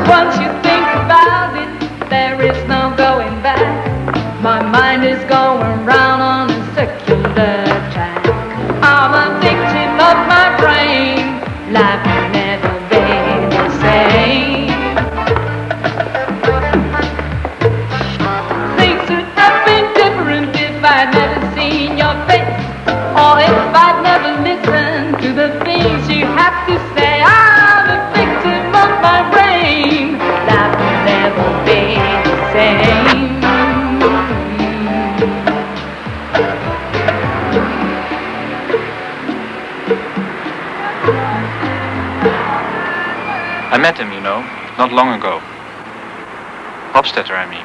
once you think about it, there is no going back. My mind is going round on a circular track. I'm a victim of my brain. Life will never be the same. Things would have been different if I'd never seen your face, or if I'd never listened to the things you have to say. I'm a victim of my brain. Life will never be the same. I met him, you know, not long ago. Hofstadter, I mean.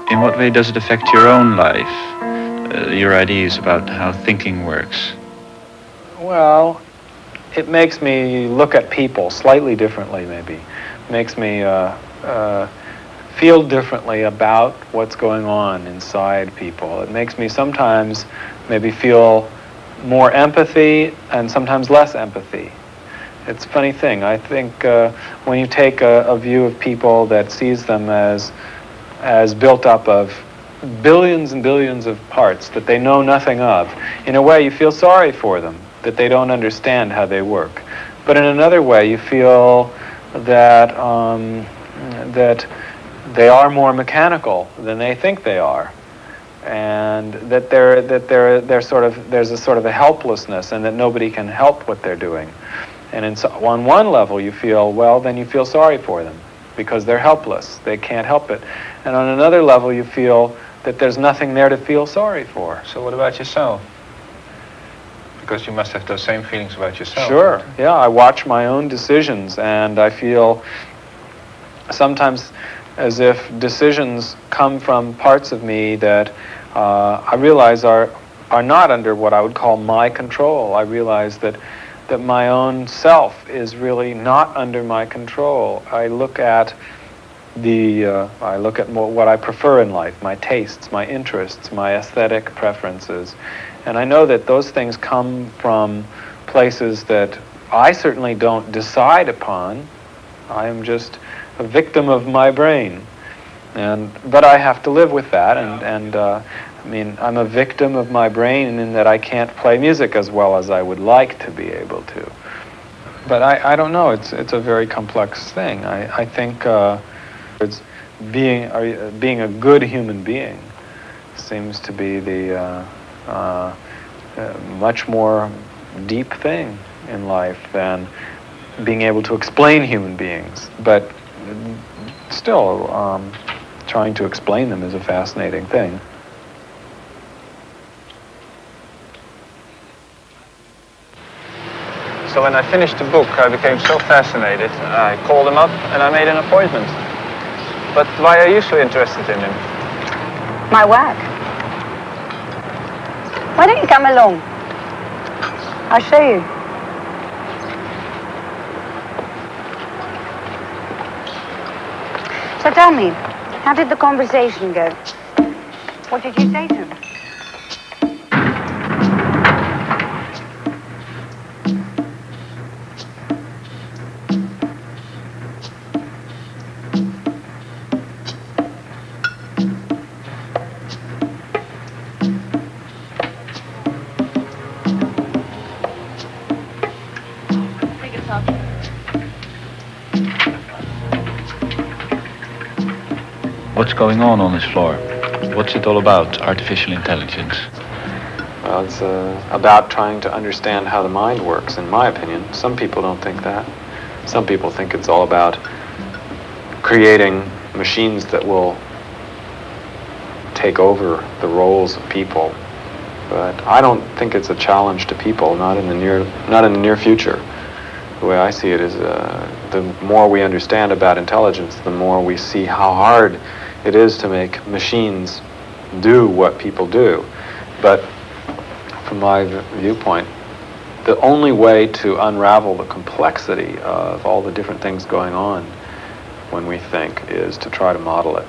In what way does it affect your own life, your ideas about how thinking works? Well, it makes me look at people slightly differently, maybe. It makes me feel differently about what's going on inside people. It makes me sometimes maybe feel more empathy and sometimes less empathy. It's a funny thing. I think when you take a view of people that sees them as built up of billions and billions of parts that they know nothing of, in a way you feel sorry for them, that they don't understand how they work. But in another way you feel that that they are more mechanical than they think they are, and that there's a sort of a helplessness, and that nobody can help what they're doing. And on one level you feel, well, then you feel sorry for them because they're helpless, they can't help it. And on another level you feel that there's nothing there to feel sorry for. So what about yourself? Because you must have those same feelings about yourself. Sure, yeah, I watch my own decisions and I feel sometimes as if decisions come from parts of me that I realize are not under what I would call my control. I realize that my own self is really not under my control. I look at what I prefer in life, my tastes, my interests, my aesthetic preferences. And I know that those things come from places that I certainly don't decide upon. I am just a victim of my brain. But I have to live with that, I mean, I'm a victim of my brain in that I can't play music as well as I would like to be able to. But I don't know, it's a very complex thing. I think it's being a good human being seems to be the much more deep thing in life than being able to explain human beings. But still, trying to explain them is a fascinating thing. So when I finished the book, I became so fascinated. I called him up and I made an appointment. But why are you so interested in him? My work. Why don't you come along? I'll show you. So tell me, how did the conversation go? What did you say to him? What's going on this floor? What's it all about, artificial intelligence? Well, it's about trying to understand how the mind works, in my opinion. Some people don't think that. Some people think it's all about creating machines that will take over the roles of people But I don't think it's a challenge to people, not in the near future. The way I see it is the more we understand about intelligence, the more we see how hard it is to make machines do what people do. But from my viewpoint, the only way to unravel the complexity of all the different things going on when we think is to try to model it.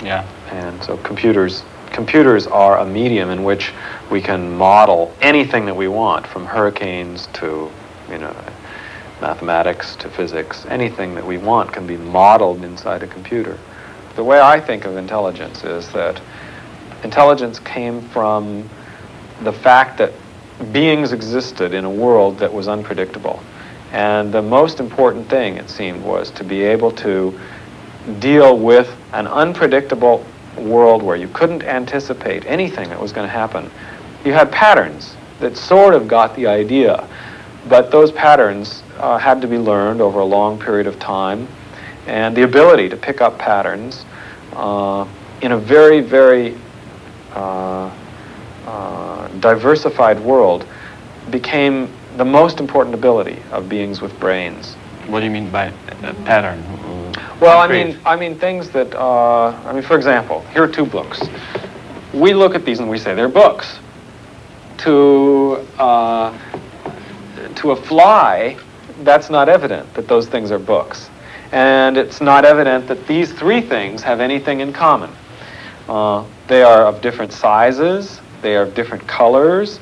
Yeah. And so computers are a medium in which we can model anything that we want, from hurricanes to, mathematics to physics. Anything that we want can be modeled inside a computer. The way I think of intelligence is that intelligence came from the fact that beings existed in a world that was unpredictable. And the most important thing, it seemed, was to be able to deal with an unpredictable world where you couldn't anticipate anything that was going to happen. You had patterns that sort of got the idea, but those patterns had to be learned over a long period of time, and the ability to pick up patterns in a very, very diversified world became the most important ability of beings with brains. What do you mean by a pattern? Well, I mean things that, for example, here are two books. We look at these and we say they're books. To a fly, that's not evident that those things are books. And it's not evident that these three things have anything in common. They are of different sizes, they are of different colors.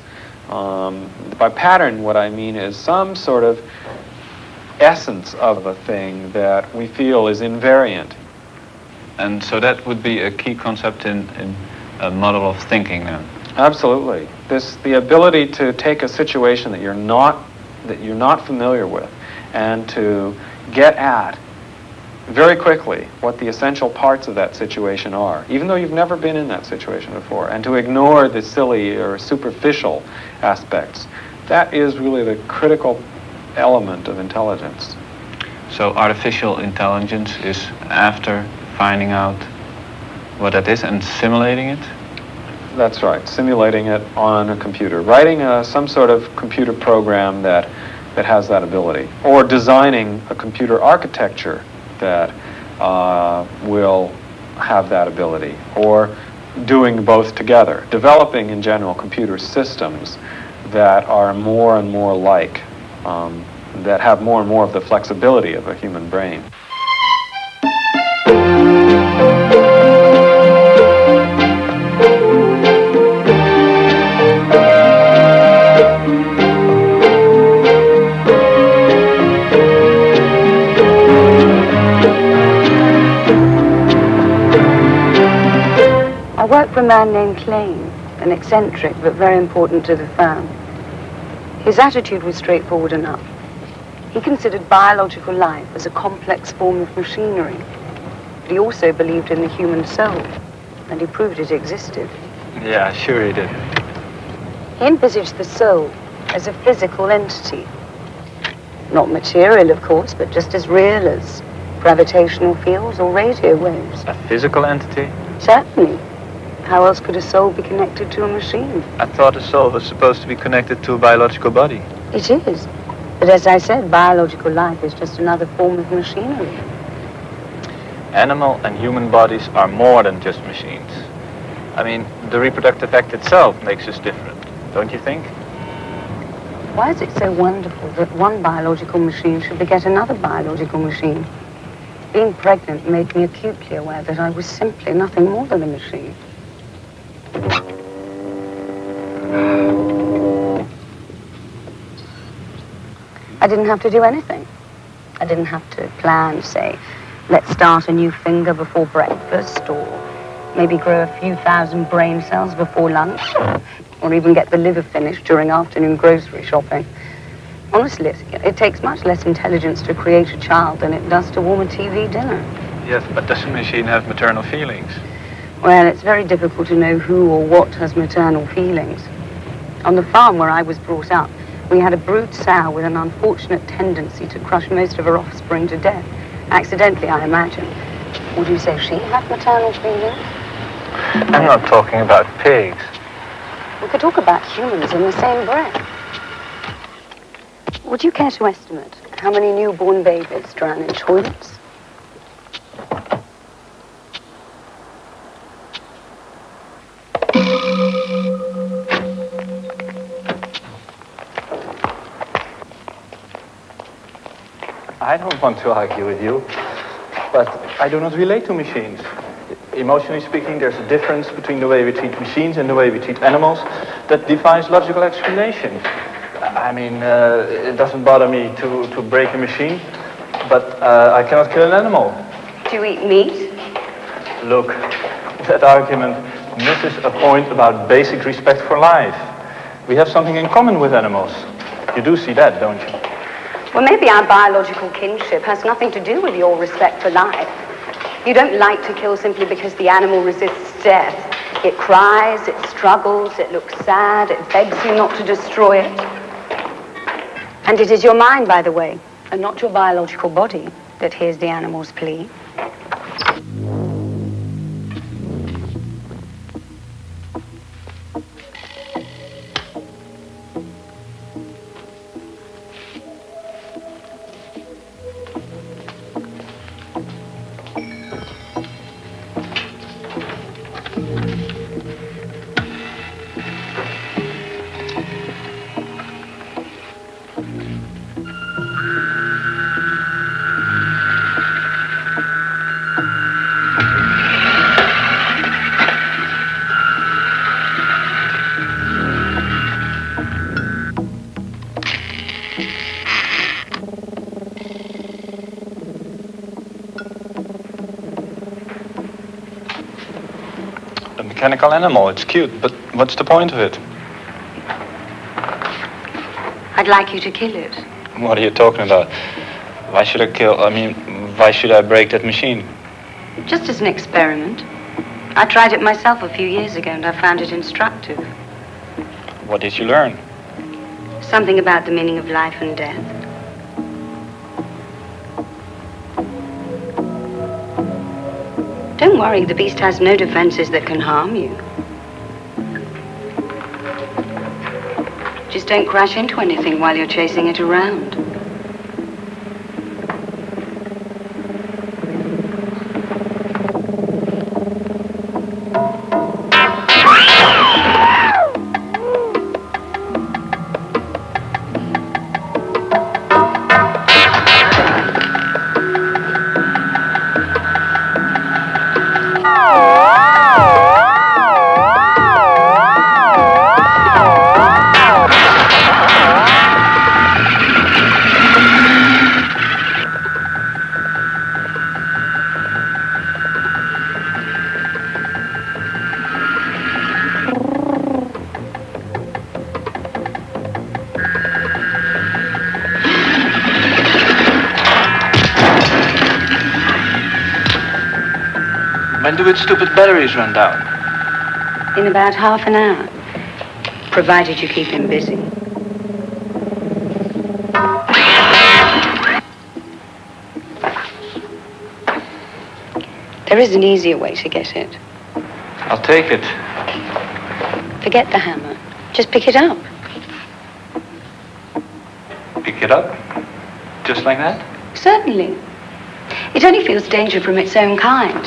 By pattern, what I mean is some sort of essence of a thing that we feel is invariant. And so that would be a key concept in a model of thinking then? Absolutely. The ability to take a situation that you're not familiar with and to get at very quickly what the essential parts of that situation are, even though you've never been in that situation before, and to ignore the silly or superficial aspects. That is really the critical element of intelligence. So artificial intelligence is after finding out what that is and simulating it? That's right, simulating it on a computer, writing some sort of computer program that has that ability, or designing a computer architecture that will have that ability, or doing both together, developing in general computer systems that are more and more like, that have more and more of the flexibility of a human brain. I work for a man named Klein, an eccentric but very important to the firm. His attitude was straightforward enough. He considered biological life as a complex form of machinery, but he also believed in the human soul, and he proved it existed. Yeah, sure he did. He envisaged the soul as a physical entity. Not material, of course, but just as real as gravitational fields or radio waves. A physical entity? Certainly. How else could a soul be connected to a machine? I thought a soul was supposed to be connected to a biological body. It is. But as I said, biological life is just another form of machinery. Animal and human bodies are more than just machines. I mean, the reproductive act itself makes us different, don't you think? Why is it so wonderful that one biological machine should beget another biological machine? Being pregnant made me acutely aware that I was simply nothing more than a machine. I didn't have to do anything. I didn't have to plan, say, let's start a new finger before breakfast, or maybe grow a few thousand brain cells before lunch, or even get the liver finished during afternoon grocery shopping. Honestly, it takes much less intelligence to create a child than it does to warm a TV dinner. Yes, but does a machine have maternal feelings? Well, it's very difficult to know who or what has maternal feelings. On the farm where I was brought up, we had a brood sow with an unfortunate tendency to crush most of her offspring to death. Accidentally, I imagine. Would you say she had maternal feelings? I'm not talking about pigs. We could talk about humans in the same breath. Would you care to estimate how many newborn babies drown in toilets? I don't want to argue with you, but I do not relate to machines. Emotionally speaking, there's a difference between the way we treat machines and the way we treat animals that defies logical explanation. I mean, it doesn't bother me to break a machine, but I cannot kill an animal. Do you eat meat? Look, that argument misses a point about basic respect for life. We have something in common with animals. You do see that, don't you? Well, maybe our biological kinship has nothing to do with your respect for life. You don't like to kill simply because the animal resists death. It cries, it struggles, it looks sad, it begs you not to destroy it. And it is your mind, by the way, and not your biological body, that hears the animal's plea. Mechanical animal, it's cute, but what's the point of it? I'd like you to kill it. What are you talking about? Why should why should I break that machine? Just as an experiment. I tried it myself a few years ago and I found it instructive. What did you learn? Something about the meaning of life and death. Don't worry, the beast has no defenses that can harm you. Just don't crash into anything while you're chasing it around. When do its stupid batteries run down? In about half an hour, provided you keep him busy. There is an easier way to get it. I'll take it. Forget the hammer. Just pick it up. Pick it up? Just like that? Certainly. It only feels danger from its own kind.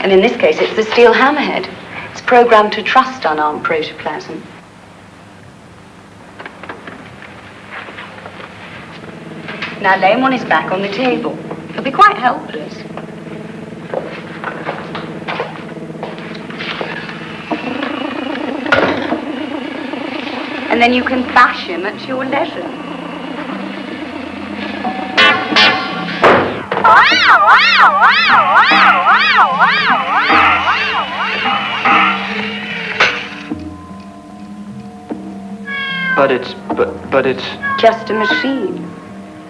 And in this case, it's the steel hammerhead. It's programmed to trust unarmed protoplasm. Now lay him on his back on the table. He'll be quite helpless. And then you can bash him at your leisure. But it's... Just a machine.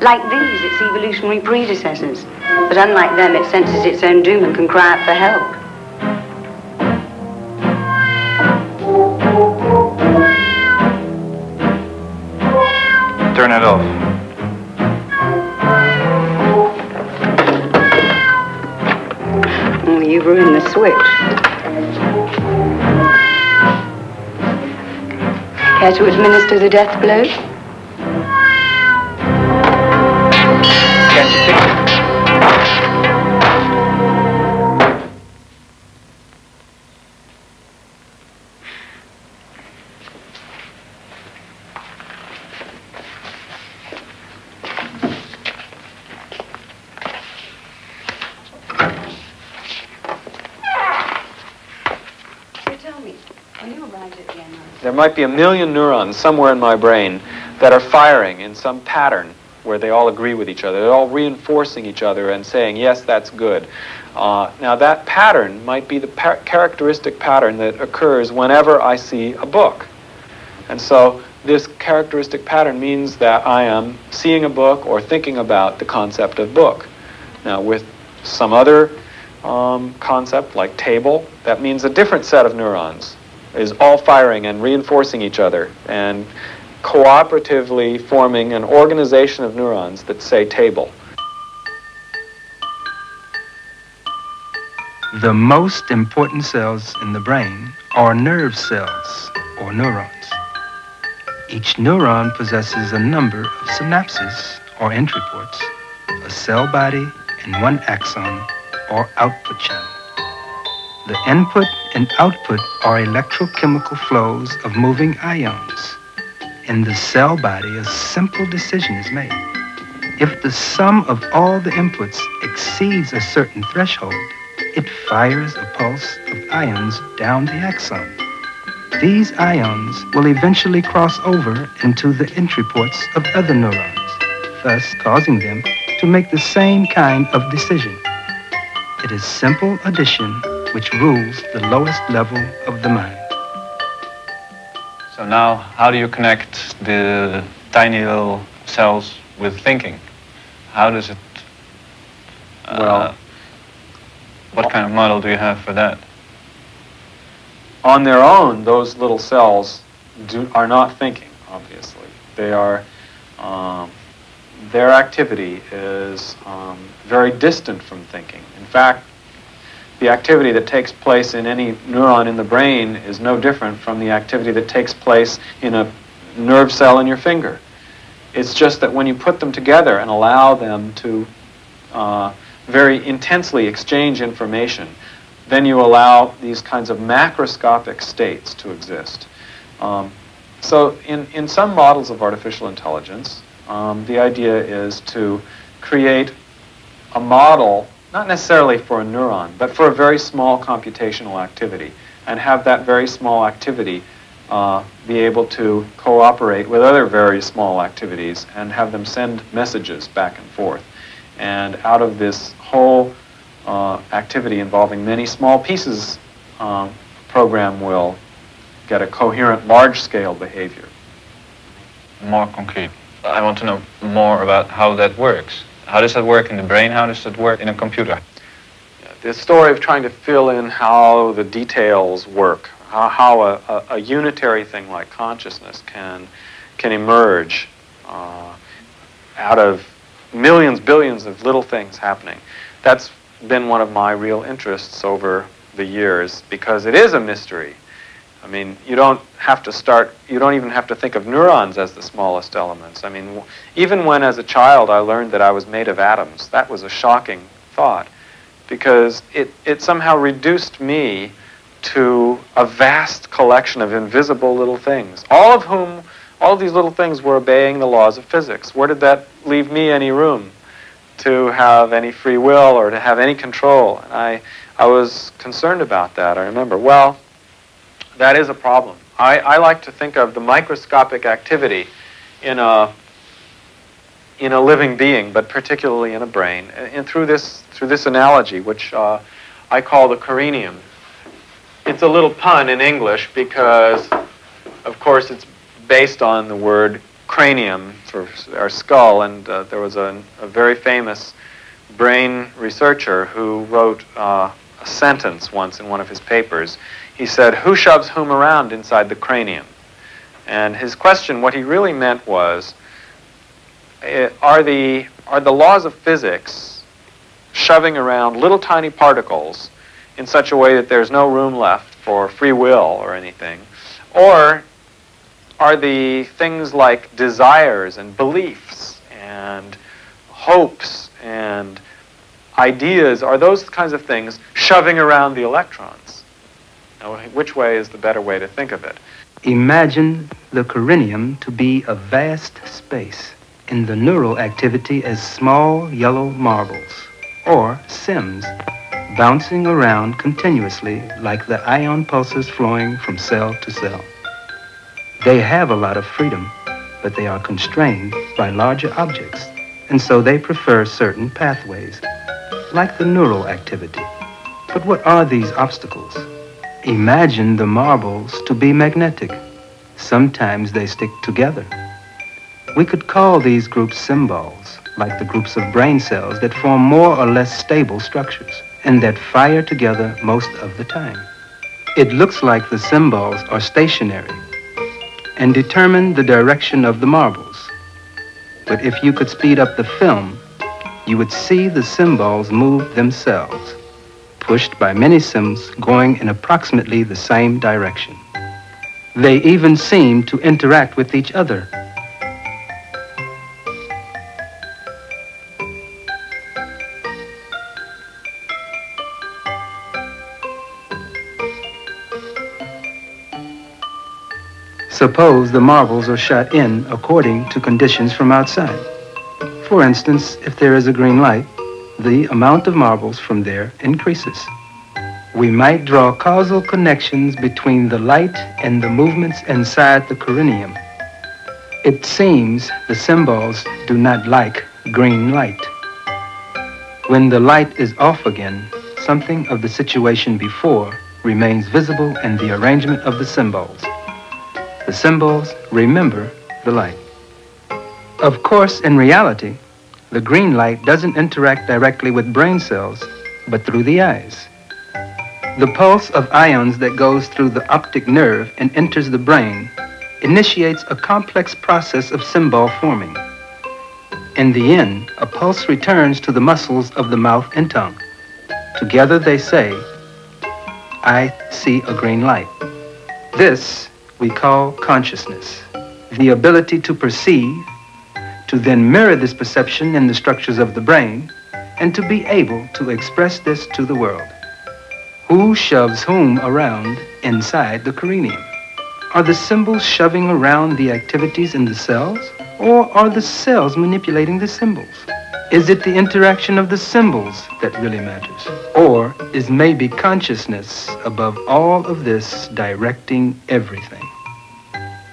Like these, its evolutionary predecessors. But unlike them, it senses its own doom and can cry out for help. Turn it off. Oh, you ruined the switch. Care to administer the death blow? Can't you think? There might be 1 million neurons somewhere in my brain that are firing in some pattern where they all agree with each other. They're all reinforcing each other and saying, yes, that's good. Now that pattern might be the characteristic pattern that occurs whenever I see a book. And so this characteristic pattern means that I am seeing a book or thinking about the concept of book. Now with some other concept like table, that means a different set of neurons is all firing and reinforcing each other and cooperatively forming an organization of neurons that say table. The most important cells in the brain are nerve cells, or neurons. Each neuron possesses a number of synapses, or entry ports, a cell body, and one axon, or output channel. The input and output are electrochemical flows of moving ions. In the cell body, a simple decision is made. If the sum of all the inputs exceeds a certain threshold, it fires a pulse of ions down the axon. These ions will eventually cross over into the entry ports of other neurons, thus causing them to make the same kind of decision. It is simple addition which rules the lowest level of the mind. So now, how do you connect the tiny little cells with thinking? How does it... Well, what kind of model do you have for that? on their own, those little cells are not thinking, obviously. They are, their activity is very distant from thinking. In fact, the activity that takes place in any neuron in the brain is no different from the activity that takes place in a nerve cell in your finger. It's just that when you put them together and allow them to very intensely exchange information, then you allow these kinds of macroscopic states to exist. So in some models of artificial intelligence, the idea is to create a model, not necessarily for a neuron, but for a very small computational activity, and have that very small activity be able to cooperate with other very small activities and have them send messages back and forth. And out of this whole activity involving many small pieces, program will get a coherent large-scale behavior. More concrete. I want to know more about how that works. How does that work in the brain? How does that work in a computer? The story of trying to fill in how the details work, how a unitary thing like consciousness can emerge out of millions, billions of little things happening. That's been one of my real interests over the years, because it is a mystery. I mean, you don't even have to think of neurons as the smallest elements. I mean, even when as a child I learned that I was made of atoms, that was a shocking thought, because it somehow reduced me to a vast collection of invisible little things, all of these little things were obeying the laws of physics. Where did that leave me any room to have any free will or to have any control? And I was concerned about that. I remember, well, that is a problem. I like to think of the microscopic activity in a living being, but particularly in a brain, and through this analogy, which I call the cranium. It's a little pun in English because, of course, it's based on the word cranium for our skull, and there was a very famous brain researcher who wrote a sentence once in one of his papers. He said, "Who shoves whom around inside the cranium?" And his question, what he really meant was, are the laws of physics shoving around little tiny particles in such a way that there's no room left for free will or anything? Or are the things like desires and beliefs and hopes and ideas, are those kinds of things shoving around the electrons? Now, which way is the better way to think of it? Imagine the corinium to be a vast space, in the neural activity as small yellow marbles, or sims, bouncing around continuously like the ion pulses flowing from cell to cell. They have a lot of freedom, but they are constrained by larger objects, and so they prefer certain pathways, like the neural activity. But what are these obstacles? Imagine the marbles to be magnetic. Sometimes they stick together. We could call these groups symbols, like the groups of brain cells that form more or less stable structures and that fire together most of the time. It looks like the symbols are stationary and determine the direction of the marbles. But if you could speed up the film, you would see the symbols move themselves, pushed by many sims going in approximately the same direction. They even seem to interact with each other. Suppose the marbles are shot in according to conditions from outside. For instance, if there is a green light, the amount of marbles from there increases. We might draw causal connections between the light and the movements inside the corinium. It seems the symbols do not like green light. When the light is off again, something of the situation before remains visible in the arrangement of the symbols. The symbols remember the light. Of course, in reality, the green light doesn't interact directly with brain cells, but through the eyes. The pulse of ions that goes through the optic nerve and enters the brain initiates a complex process of symbol forming. In the end, a pulse returns to the muscles of the mouth and tongue. Together they say, "I see a green light." This we call consciousness, the ability to perceive, to then mirror this perception in the structures of the brain, and to be able to express this to the world. Who shoves whom around inside the corinium? Are the symbols shoving around the activities in the cells, or are the cells manipulating the symbols? Is it the interaction of the symbols that really matters? Or is maybe consciousness above all of this directing everything?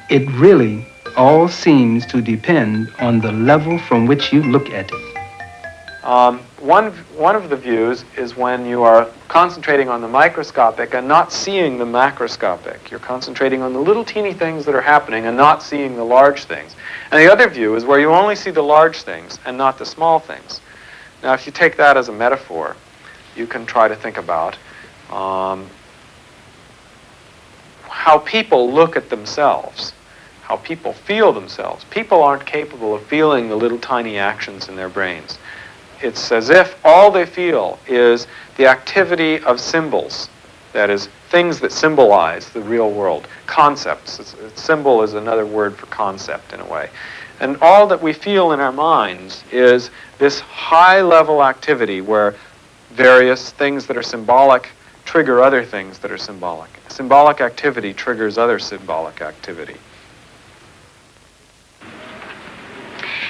It really all seems to depend on the level from which you look at it. One of the views is when you are concentrating on the microscopic and not seeing the macroscopic. You're concentrating on the little teeny things that are happening and not seeing the large things. And the other view is where you only see the large things and not the small things. Now, if you take that as a metaphor, you can try to think about how people look at themselves, how people feel themselves. People aren't capable of feeling the little tiny actions in their brains. It's as if all they feel is the activity of symbols, that is, things that symbolize the real world, concepts. Symbol is another word for concept in a way. And all that we feel in our minds is this high-level activity where various things that are symbolic trigger other things that are symbolic. Symbolic activity triggers other symbolic activity.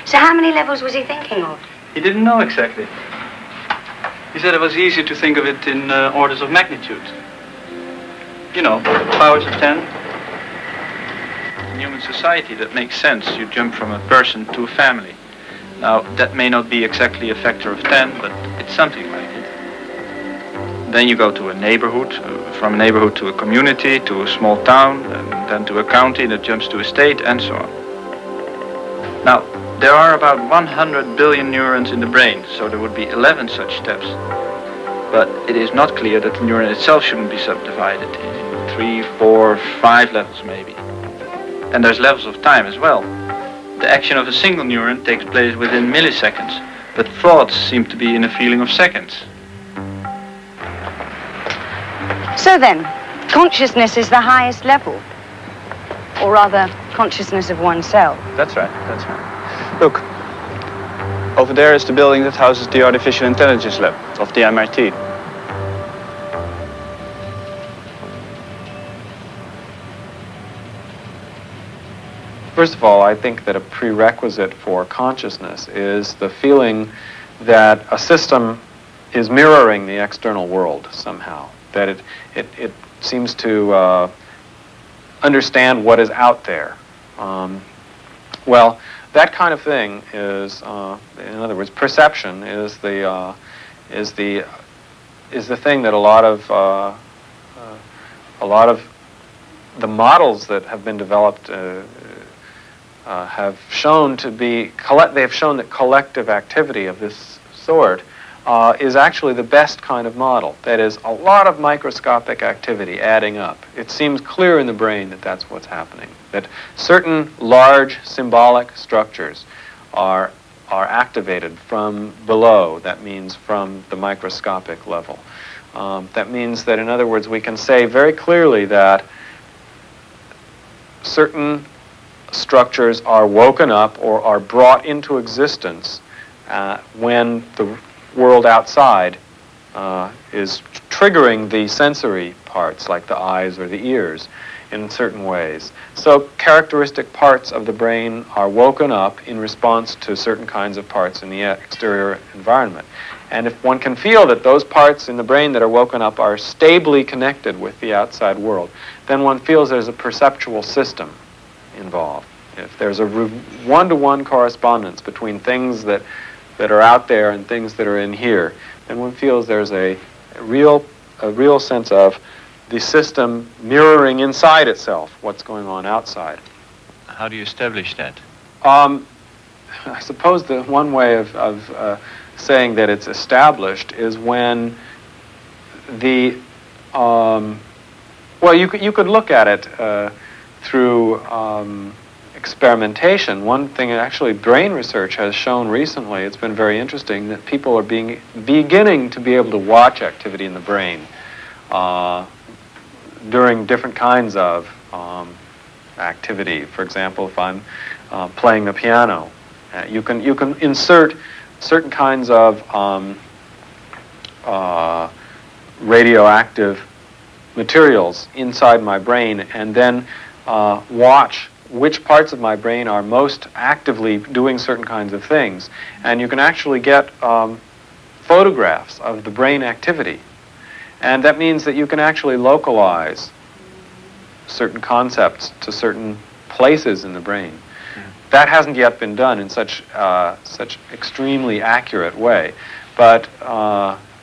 So how many levels was he thinking of? He didn't know exactly. He said it was easier to think of it in orders of magnitude. You know, powers of 10. In human society, that makes sense. You jump from a person to a family. Now, that may not be exactly a factor of 10, but it's something like it. Then you go to a neighborhood, from a neighborhood to a community, to a small town, and then to a county that jumps to a state, and so on. Now, there are about 100 billion neurons in the brain, so there would be 11 such steps. But it is not clear that the neuron itself shouldn't be subdivided in 3, 4, 5 levels maybe. And there's levels of time as well. The action of a single neuron takes place within milliseconds, but thoughts seem to be in a feeling of seconds. So then, consciousness is the highest level. Or rather, consciousness of oneself. That's right, that's right. Look, over there is the building that houses the Artificial Intelligence Lab of the MIT. First of all, I think that a prerequisite for consciousness is the feeling that a system is mirroring the external world somehow, that it seems to understand what is out there. Well, that kind of thing is, in other words, perception is the thing that a lot of the models that have been developed have shown to be they have shown that collective activity of this sort is actually the best kind of model. That is, a lot of microscopic activity adding up. It seems clear in the brain that that's what's happening, that certain large symbolic structures are activated from below. That means from the microscopic level. That means that, in other words, we can say very clearly that certain structures are woken up or are brought into existence when the world outside is triggering the sensory parts, like the eyes or the ears, in certain ways. So characteristic parts of the brain are woken up in response to certain kinds of parts in the exterior environment. And if one can feel that those parts in the brain that are woken up are stably connected with the outside world, then one feels there's a perceptual system involved. If there's a one-to-one correspondence between things that are out there and things that are in here, then one feels there's a real sense of the system mirroring inside itself what's going on outside. How do you establish that? I suppose the one way of saying that it's established is when the well, you could look at it through experimentation. One thing, actually, brain research has shown recently, it's been very interesting, that people are beginning to be able to watch activity in the brain during different kinds of activity. For example, if I'm playing the piano, you can insert certain kinds of radioactive materials inside my brain and then watch which parts of my brain are most actively doing certain kinds of things. And you can actually get photographs of the brain activity. And that means that you can actually localize certain concepts to certain places in the brain. That hasn't yet been done in such extremely accurate way. But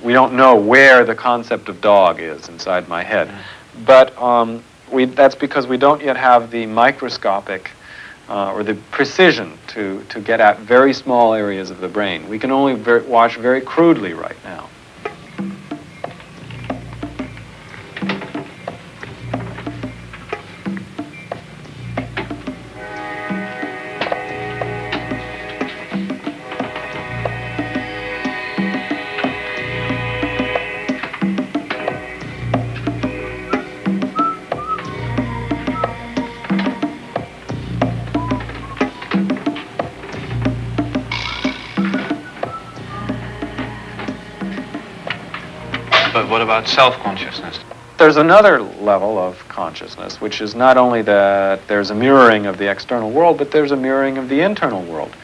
we don't know where the concept of dog is inside my head. But that's because we don't yet have the microscopic or the precision to get at very small areas of the brain. We can only watch very crudely right now. But what about self-consciousness? There's another level of consciousness, which is not only that there's a mirroring of the external world, but there's a mirroring of the internal world.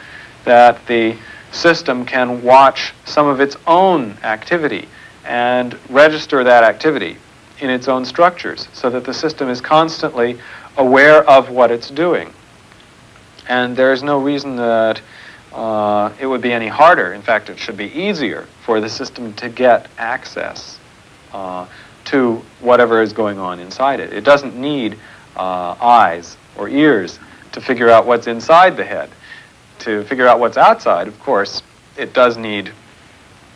That the system can watch some of its own activity and register that activity in its own structures, so that the system is constantly aware of what it's doing. And there's no reason that it would be any harder. In fact, it should be easier for the system to get access to whatever is going on inside it. It doesn't need eyes or ears to figure out what's inside the head. To figure out what's outside, of course, it does need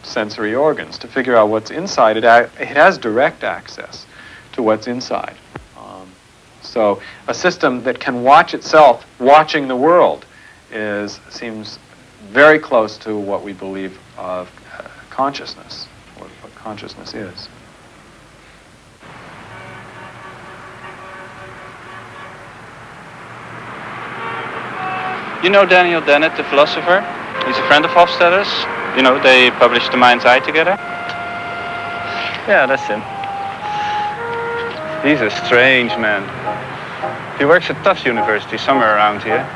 sensory organs. To figure out what's inside, it has direct access to what's inside. So a system that can watch itself watching the world seems very close to what we believe of consciousness, or what consciousness is. You know Daniel Dennett, the philosopher? He's a friend of Hofstadter's. You know, they published the Mind's Eye together. Yeah, that's him. He's a strange man. He works at Tufts University, somewhere around here.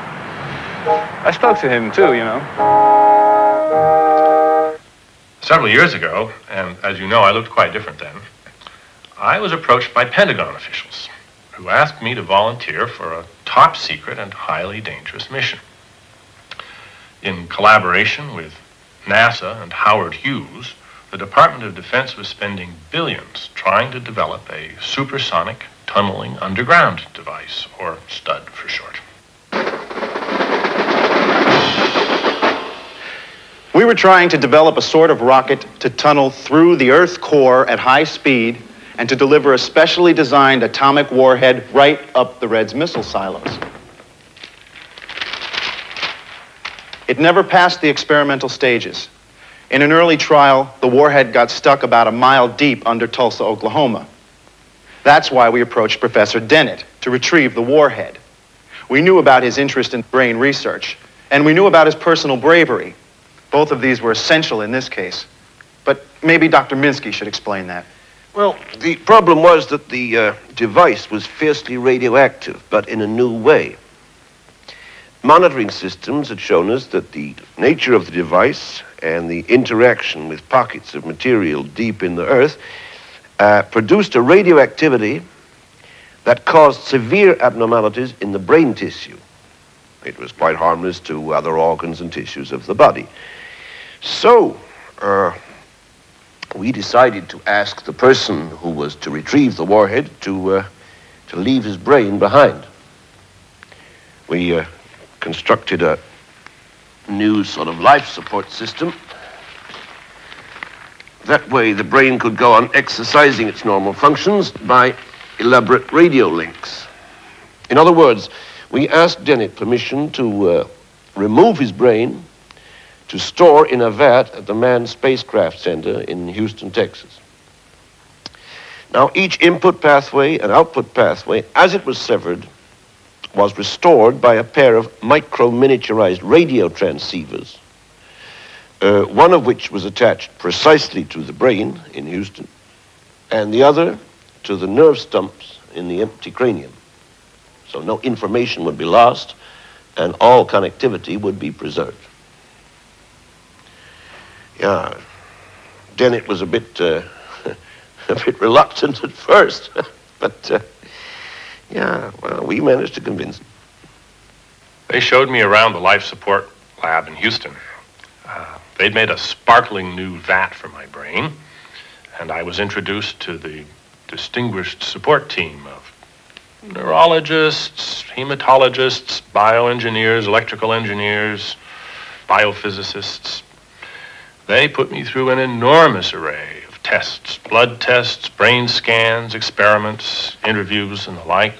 I spoke to him too, you know. Several years ago, and as you know, I looked quite different then, I was approached by Pentagon officials who asked me to volunteer for a top secret and highly dangerous mission. In collaboration with NASA and Howard Hughes, the Department of Defense was spending billions trying to develop a supersonic tunneling underground device, or STUD for short. We were trying to develop a sort of rocket to tunnel through the Earth's core at high speed and to deliver a specially designed atomic warhead right up the Reds' missile silos. It never passed the experimental stages. In an early trial, the warhead got stuck about a mile deep under Tulsa, Oklahoma. That's why we approached Professor Dennett to retrieve the warhead. We knew about his interest in brain research, and we knew about his personal bravery. Both of these were essential in this case. But maybe Dr. Minsky should explain that. Well, the problem was that the device was fiercely radioactive, but in a new way. Monitoring systems had shown us that the nature of the device and the interaction with pockets of material deep in the Earth produced a radioactivity that caused severe abnormalities in the brain tissue. It was quite harmless to other organs and tissues of the body. So, we decided to ask the person who was to retrieve the warhead to leave his brain behind. We constructed a new sort of life support system. That way the brain could go on exercising its normal functions by elaborate radio links. In other words, we asked Dennett permission to remove his brain to store in a vat at the Manned Spacecraft Center in Houston, Texas. Now, each input pathway and output pathway, as it was severed, was restored by a pair of micro-miniaturized radio transceivers, one of which was attached precisely to the brain in Houston, and the other to the nerve stumps in the empty cranium. So no information would be lost, and all connectivity would be preserved. Yeah, Dennett was a bit reluctant at first, but yeah, well, we managed to convince him. They showed me around the life support lab in Houston. They'd made a sparkling new vat for my brain, and I was introduced to the distinguished support team of neurologists, hematologists, bioengineers, electrical engineers, biophysicists. They put me through an enormous array of tests, blood tests, brain scans, experiments, interviews, and the like.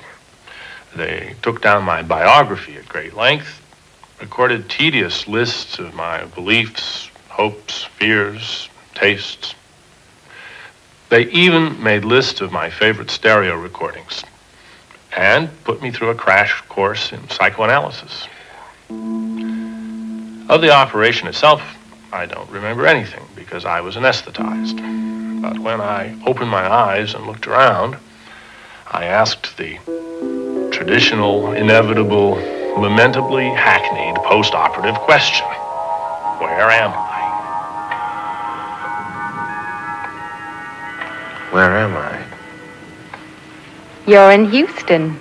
They took down my biography at great length, recorded tedious lists of my beliefs, hopes, fears, tastes. They even made lists of my favorite stereo recordings and put me through a crash course in psychoanalysis. Of the operation itself, I don't remember anything because I was anesthetized. But when I opened my eyes and looked around, I asked the traditional, inevitable, lamentably hackneyed post-operative question: where am I? Where am I? You're in Houston.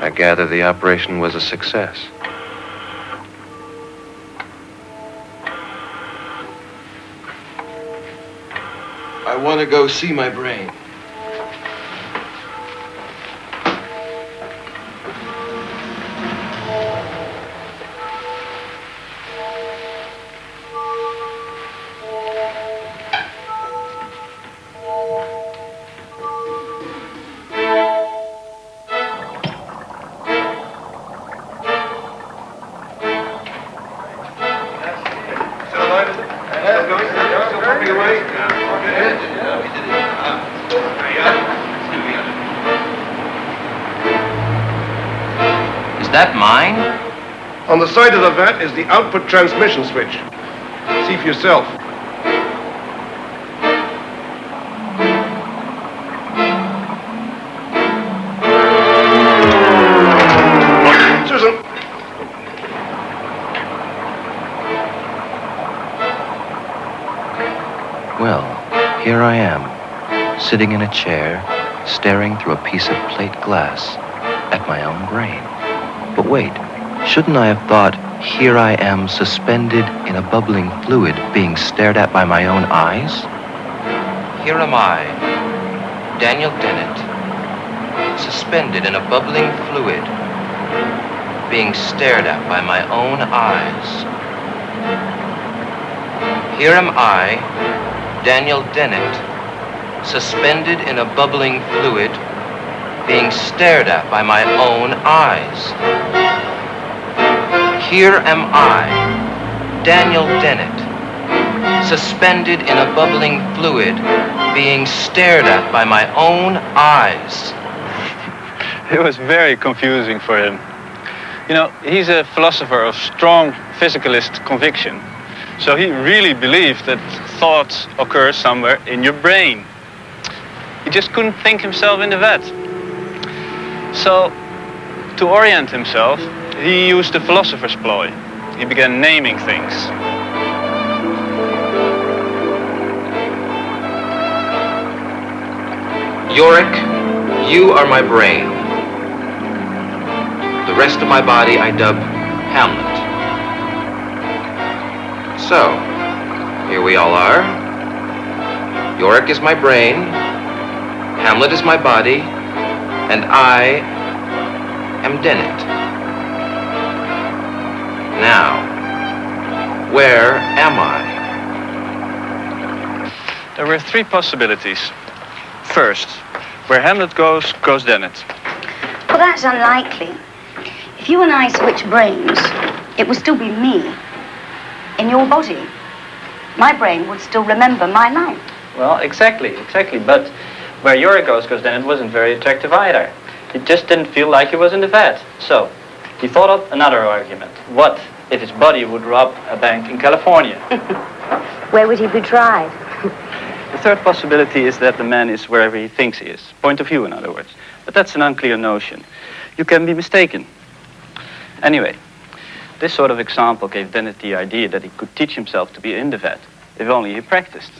I gather the operation was a success. I want to go see my brain. that mine? On the side of the vat is the output transmission switch. See for yourself. Susan. Well, here I am, sitting in a chair, staring through a piece of plate glass at my own brain. But wait, shouldn't I have thought, here I am suspended in a bubbling fluid being stared at by my own eyes? Here am I, Daniel Dennett, suspended in a bubbling fluid being stared at by my own eyes. Here am I, Daniel Dennett, suspended in a bubbling fluid, being stared at by my own eyes. Here am I, Daniel Dennett, suspended in a bubbling fluid, being stared at by my own eyes. It was very confusing for him. You know, he's a philosopher of strong physicalist conviction. So he really believed that thoughts occur somewhere in your brain. He just couldn't think himself in the vat. So, to orient himself, he used the philosopher's ploy. He began naming things. Yorick, you are my brain. The rest of my body I dub Hamlet. So, here we all are. Yorick is my brain, Hamlet is my body, and I am Dennett. Now, where am I? There were three possibilities. First, where Hamlet goes, goes Dennett. Well, that's unlikely. If you and I switch brains, it would still be me in your body. My brain would still remember my life. Well, exactly. But where Yorick goes Dennett wasn't very attractive either. He just didn't feel like he was in the vat. So, he thought up another argument. What if his body would rob a bank in California? Where would he be tried? The third possibility is that the man is wherever he thinks he is. Point of view, in other words. But that's an unclear notion. You can be mistaken. Anyway, this sort of example gave Dennett the idea that he could teach himself to be in the vat, if only he practiced.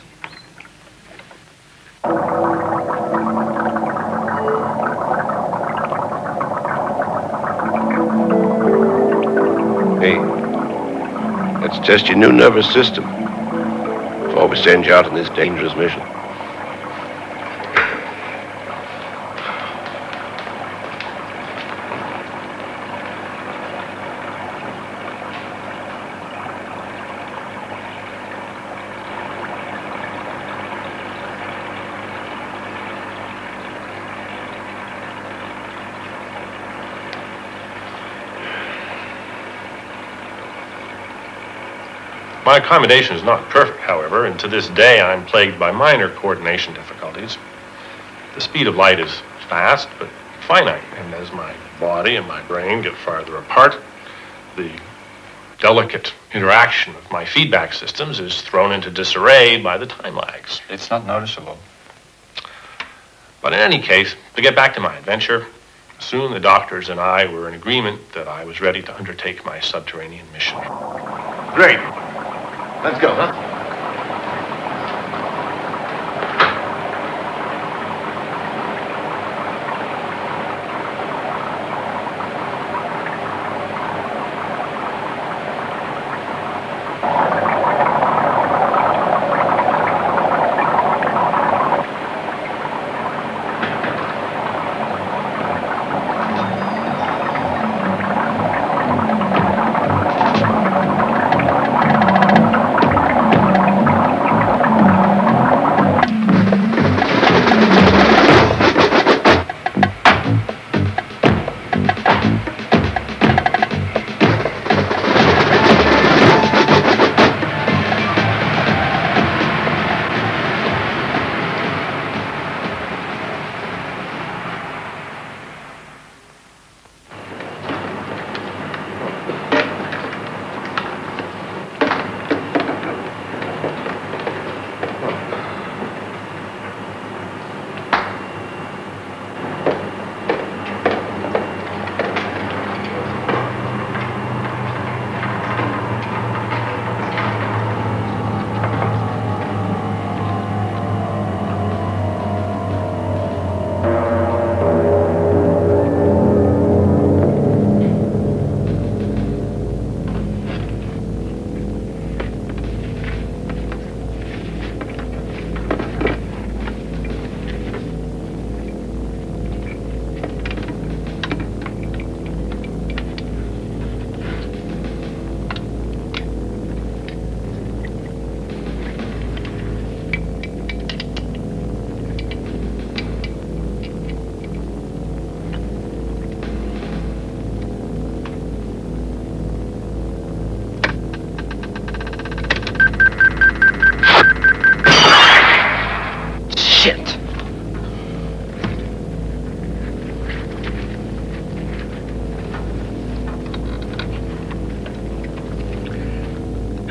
Hey, let's test your new nervous system before we send you out on this dangerous mission. My accommodation is not perfect, however, and to this day I'm plagued by minor coordination difficulties. The speed of light is fast, but finite, and as my body and my brain get farther apart, the delicate interaction of my feedback systems is thrown into disarray by the time lags. It's not noticeable. But in any case, to get back to my adventure, soon the doctors and I were in agreement that I was ready to undertake my subterranean mission. Great. Let's go, huh?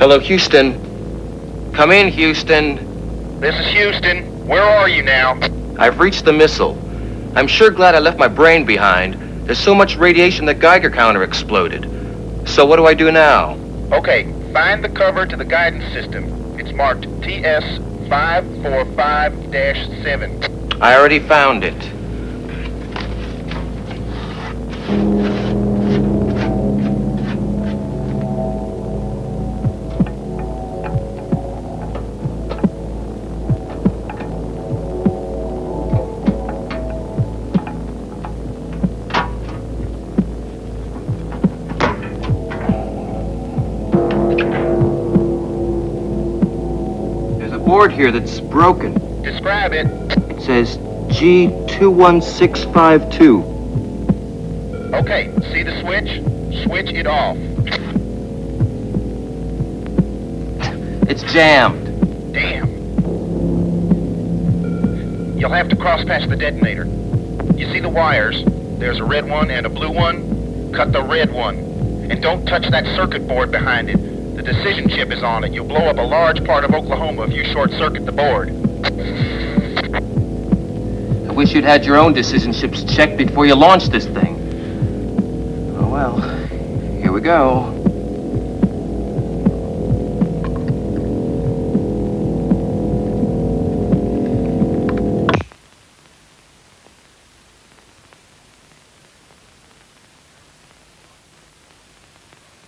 Hello, Houston. Come in, Houston. This is Houston. Where are you now? I've reached the missile. I'm sure glad I left my brain behind. There's so much radiation the Geiger counter exploded. So what do I do now? Okay, find the cover to the guidance system. It's marked TS545-7. I already found it. Here that's broken. Describe it. It says G21652. Okay, see the switch? Switch it off. It's jammed. Damn. You'll have to cross-patch the detonator. You see the wires? There's a red one and a blue one. Cut the red one. And don't touch that circuit board behind it. The decision chip is on it. You'll blow up a large part of Oklahoma if you short-circuit the board. I wish you'd had your own decision chips checked before you launched this thing. Oh well, here we go.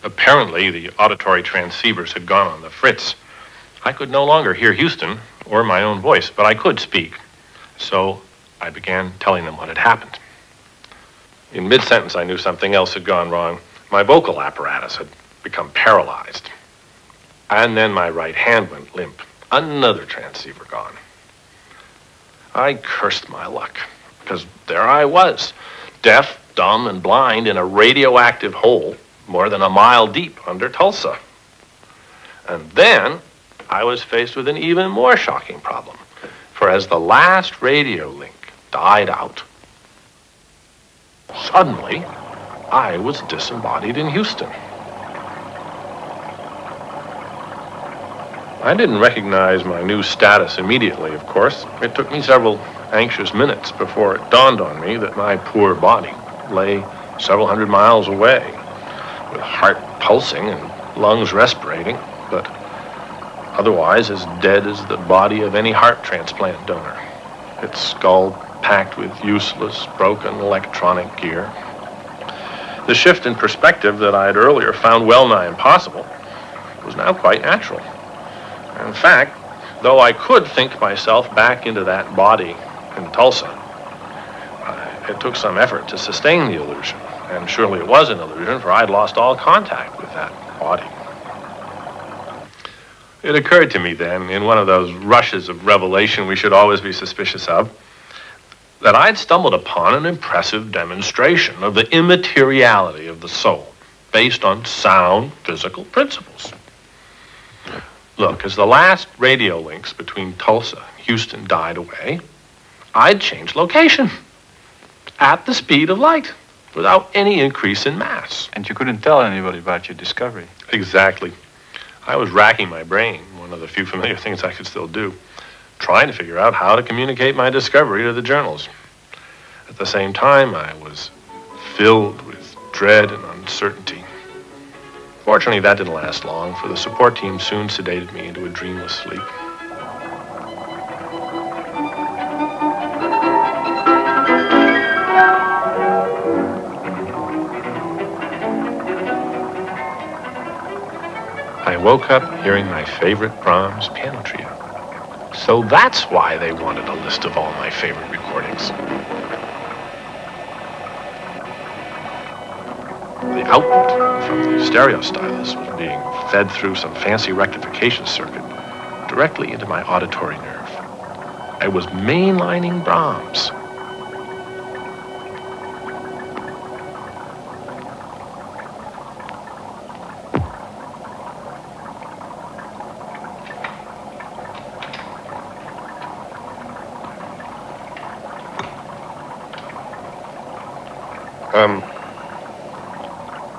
Apparently, the auditory transceivers had gone on the fritz. I could no longer hear Houston or my own voice, but I could speak. So I began telling them what had happened. In mid-sentence, I knew something else had gone wrong. My vocal apparatus had become paralyzed. And then my right hand went limp. Another transceiver gone. I cursed my luck, because there I was, deaf, dumb, and blind in a radioactive hole more than a mile deep under Tulsa. And then I was faced with an even more shocking problem. For as the last radio link died out, suddenly I was disembodied in Houston. I didn't recognize my new status immediately, of course. It took me several anxious minutes before it dawned on me that my poor body lay several hundred miles away, with heart pulsing and lungs respirating, but otherwise as dead as the body of any heart transplant donor. Its skull packed with useless, broken electronic gear. The shift in perspective that I had earlier found well nigh impossible was now quite natural. In fact, though I could think myself back into that body in Tulsa, it took some effort to sustain the illusion. And surely it was an illusion, for I'd lost all contact with that body. It occurred to me then, in one of those rushes of revelation we should always be suspicious of, that I'd stumbled upon an impressive demonstration of the immateriality of the soul, based on sound physical principles. Look, as the last radio links between Tulsa and Houston died away, I'd changed location at the speed of light, without any increase in mass. And you couldn't tell anybody about your discovery. Exactly. I was racking my brain, one of the few familiar things I could still do, trying to figure out how to communicate my discovery to the journals. At the same time, I was filled with dread and uncertainty. Fortunately, that didn't last long, for the support team soon sedated me into a dreamless sleep. I woke up hearing my favorite Brahms piano trio. So that's why they wanted a list of all my favorite recordings. The output from the stereo stylus was being fed through some fancy rectification circuit directly into my auditory nerve. I was mainlining Brahms.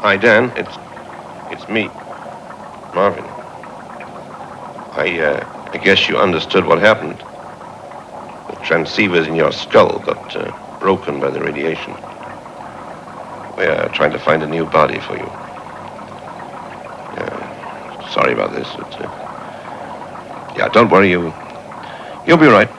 Hi, Dan. It's me, Marvin. I guess you understood what happened. The transceivers in your skull got broken by the radiation. We are trying to find a new body for you. Sorry about this. Yeah, don't worry. You'll be right.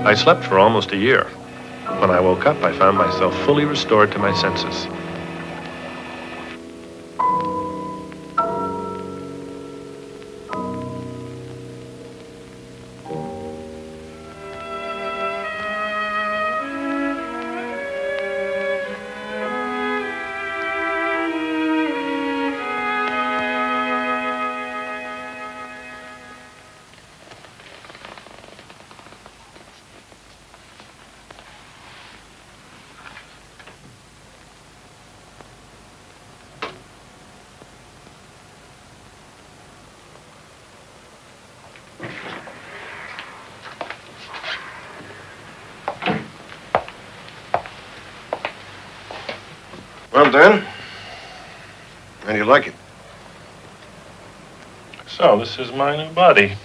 I slept for almost a year. When I woke up, I found myself fully restored to my senses. Well, Dan, how do you like it? So, this is my new body.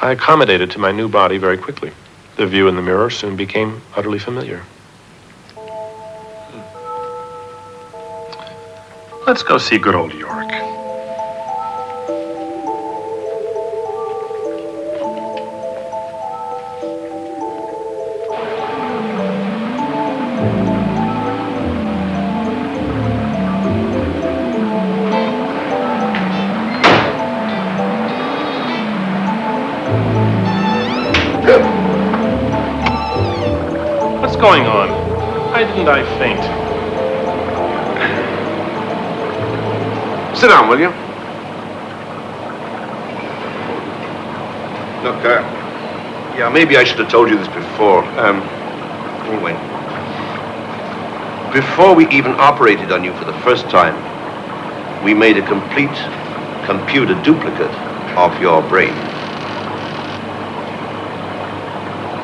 I accommodated to my new body very quickly. The view in the mirror soon became utterly familiar. Let's go see good old Yorick. What's going on? Why didn't I faint? Sit down, will you? Look, yeah, maybe I should have told you this before. Anyway, before we even operated on you for the first time, we made a complete computer duplicate of your brain.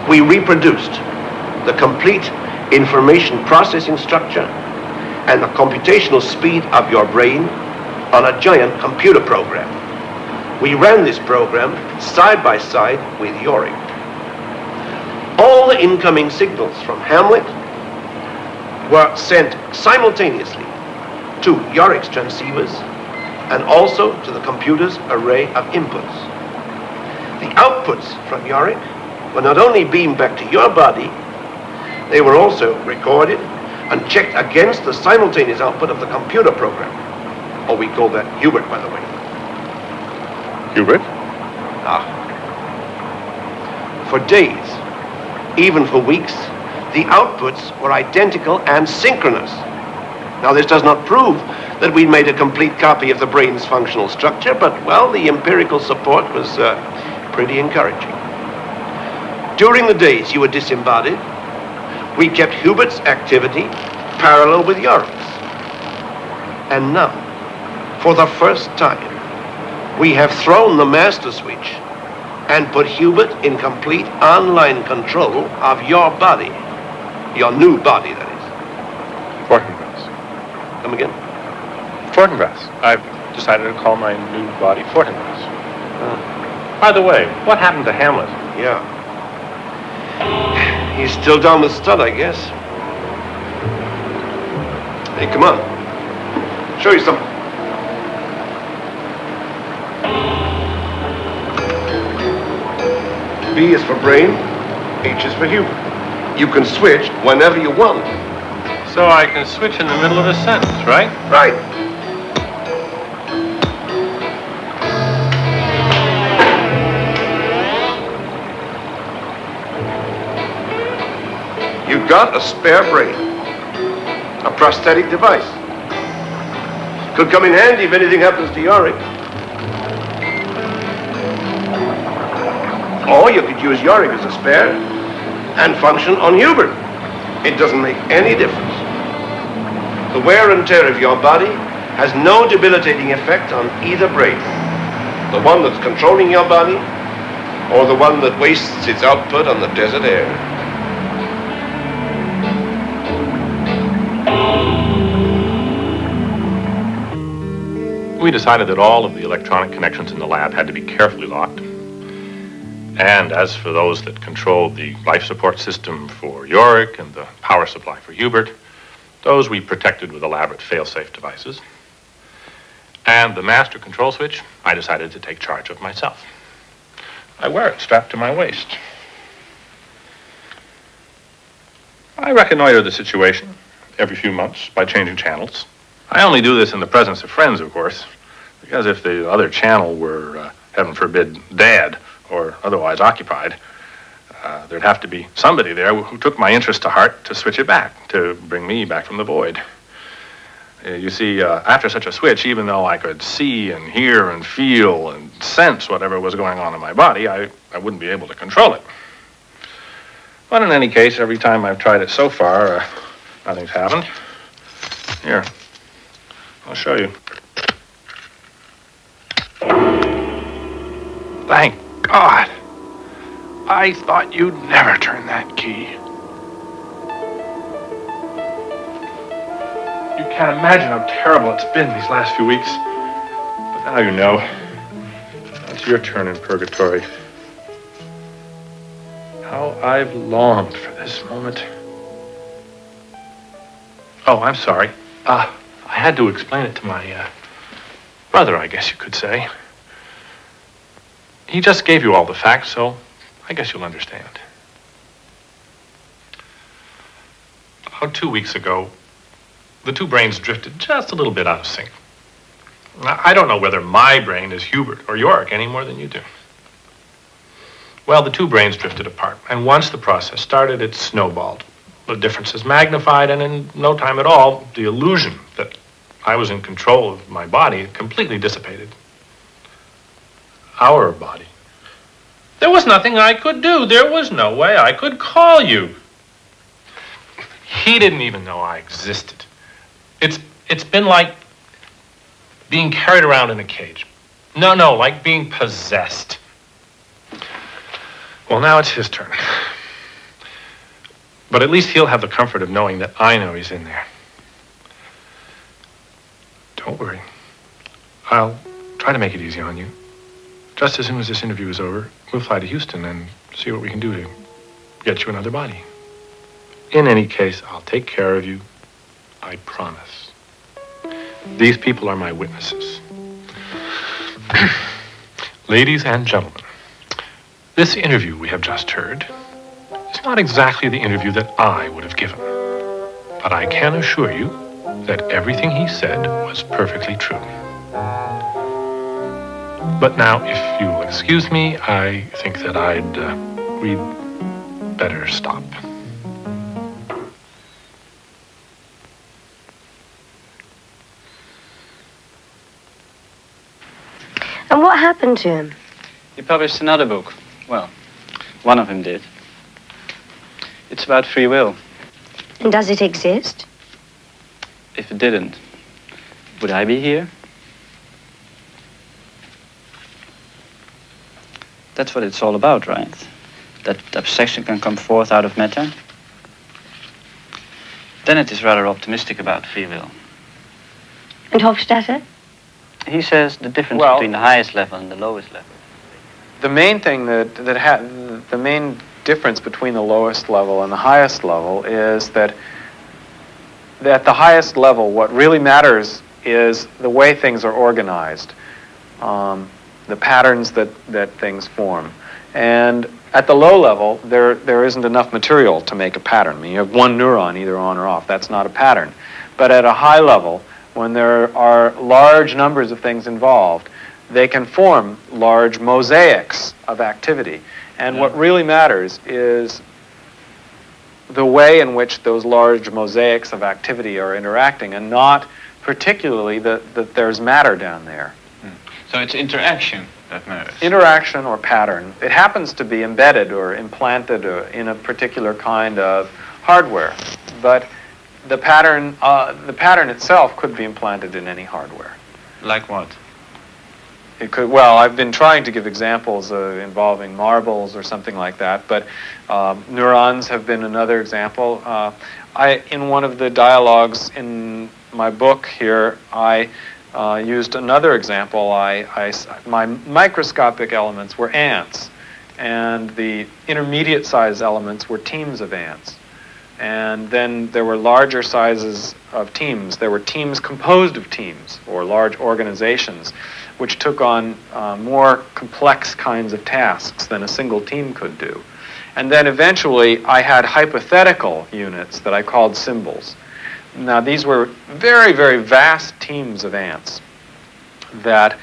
We reproduced the complete information processing structure and the computational speed of your brain on a giant computer program. We ran this program side by side with Yorick. All the incoming signals from Hamlet were sent simultaneously to Yorick's transceivers and also to the computer's array of inputs. The outputs from Yorick were not only beamed back to your body, they were also recorded and checked against the simultaneous output of the computer program. Or we call that Hubert, by the way. Hubert? Ah. For days, Even for weeks, the outputs were identical and synchronous. Now, this does not prove that we'd made a complete copy of the brain's functional structure, but, well, the empirical support was pretty encouraging. During the days you were disembodied, we kept Hubert's activity parallel with Yorick's. And now, for the first time, we have thrown the master switch and put Hubert in complete online control of your body. Your new body, that is. Fortinbras. Come again? Fortinbras. I've decided to call my new body Fortinbras. By the way, what happened to Hamlet? Yeah. He's still down the stud, I guess. Hey, come on. Show you something. B is for brain, H is for Hubert. You can switch whenever you want. So I can switch in the middle of a sentence, right? Right. You've got a spare brain, a prosthetic device. Could come in handy if anything happens to Yorick. Or you could use Yorick as a spare and function on Hubert. It doesn't make any difference. The wear and tear of your body has no debilitating effect on either brain. The one that's controlling your body or the one that wastes its output on the desert air. We decided that all of the electronic connections in the lab had to be carefully locked. And as for those that controlled the life support system for Yorick and the power supply for Hubert, those we protected with elaborate fail-safe devices. And the master control switch, I decided to take charge of myself. I wear it strapped to my waist. I reconnoiter the situation every few months by changing channels. I only do this in the presence of friends, of course, because if the other channel were, heaven forbid, dead or otherwise occupied, there'd have to be somebody there who took my interest to heart to switch it back, to bring me back from the void. You see, after such a switch, even though I could see and hear and feel and sense whatever was going on in my body, I wouldn't be able to control it. But in any case, every time I've tried it so far, nothing's happened. Here, I'll show you. Thank God. I thought you'd never turn that key. You can't imagine how terrible it's been these last few weeks. But now you know. It's your turn in purgatory. How I've longed for this moment. Oh, I'm sorry. I had to explain it to my brother, I guess you could say. He just gave you all the facts, so I guess you'll understand. About 2 weeks ago, the two brains drifted just a little bit out of sync. I don't know whether my brain is Hubert or Yorick any more than you do. Well, the two brains drifted apart, and once the process started, it snowballed. The differences magnified, and in no time at all, the illusion that I was in control of my body completely dissipated. Our body. There was nothing I could do. There was no way I could call you. He didn't even know I existed. It's been like being carried around in a cage. No, like being possessed. Well, now it's his turn. But at least he'll have the comfort of knowing that I know he's in there. Don't worry. I'll try to make it easy on you. Just as soon as this interview is over, we'll fly to Houston and see what we can do to get you another body. In any case, I'll take care of you. I promise. These people are my witnesses. Ladies and gentlemen, this interview we have just heard is not exactly the interview that I would have given. But I can assure you that everything he said was perfectly true. But now, if you'll excuse me, I think that I'd read better stop. And what happened to him? He published another book. Well, one of them did. It's about free will. And does it exist? If it didn't, would I be here? That's what it's all about, right? That abstraction can come forth out of matter. Dennett is rather optimistic about free will. And Hofstadter? He says the difference Well, between the highest level and the lowest level. The main thing the main difference between the lowest level and the highest level is that at the highest level, what really matters is the way things are organized, the patterns that things form. And at the low level, there isn't enough material to make a pattern. I mean, you have one neuron either on or off. That's not a pattern. But at a high level, when there are large numbers of things involved, they can form large mosaics of activity. And what really matters is the way in which those large mosaics of activity are interacting, and not particularly that there's matter down there. So it's interaction that matters. Interaction or pattern. It happens to be embedded or implanted in a particular kind of hardware, but the pattern itself could be implanted in any hardware. Like what? It could. Well, I've been trying to give examples involving marbles or something like that, but neurons have been another example. In one of the dialogues in my book here, I used another example. My microscopic elements were ants, and the intermediate size elements were teams of ants. And then there were larger sizes of teams. There were teams composed of teams, or large organizations, which took on more complex kinds of tasks than a single team could do. And then eventually I had hypothetical units that I called symbols. Now these were very, very vast teams of ants that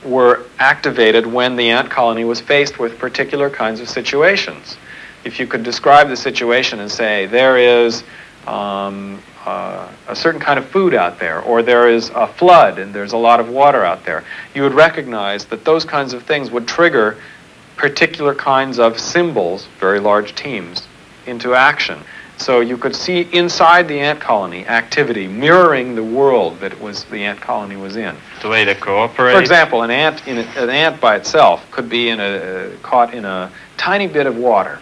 were activated when the ant colony was faced with particular kinds of situations. If you could describe the situation and say, there is a certain kind of food out there, or there is a flood and there's a lot of water out there, you would recognize that those kinds of things would trigger particular kinds of symbols, very large teams, into action. So you could see inside the ant colony activity mirroring the world that the ant colony was in. The way they cooperate. For example, an ant by itself could be caught in a tiny bit of water,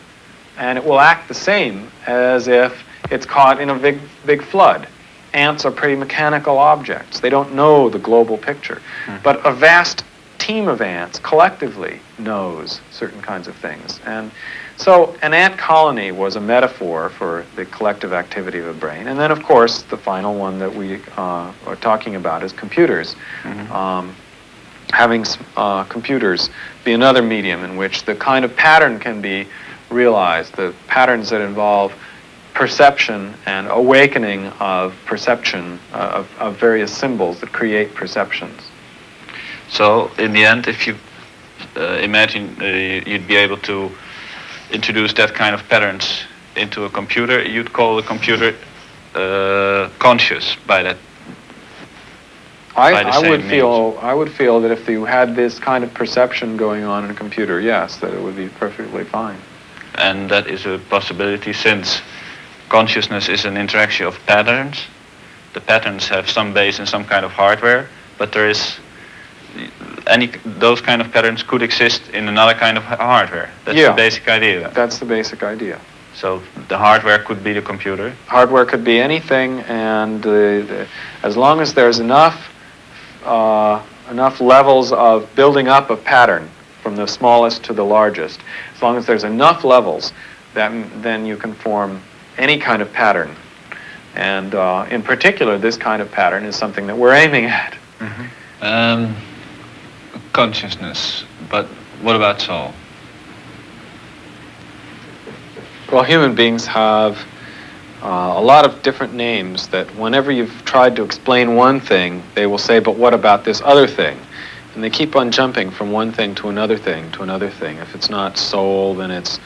and it will act the same as if it's caught in a big flood. Ants are pretty mechanical objects. They don't know the global picture. But a vast team of ants collectively knows certain kinds of things. And so an ant colony was a metaphor for the collective activity of a brain. And then, of course, the final one that we are talking about is computers. Having computers be another medium in which the kind of pattern can be realized, the patterns that involve perception and awakening of perception of various symbols that create perceptions. So in the end, if you imagine you'd be able to introduce that kind of patterns into a computer, you'd call the computer conscious by that. I would feel that if you had this kind of perception going on in a computer, yes, that it would be perfectly fine. And that is a possibility, since consciousness is an interaction of patterns. The patterns have some base in some kind of hardware, but there is those kind of patterns could exist in another kind of hardware. That's the basic idea. That's the basic idea. So the hardware could be the computer. Hardware could be anything, and as long as there's enough levels of building up a pattern from the smallest to the largest, as long as there's enough levels, then you can form any kind of pattern. And in particular, this kind of pattern is something that we're aiming at. Consciousness, but what about soul? Well, human beings have a lot of different names that whenever you've tried to explain one thing, they will say, but what about this other thing? And they keep on jumping from one thing to another thing to another thing. If it's not soul, then it's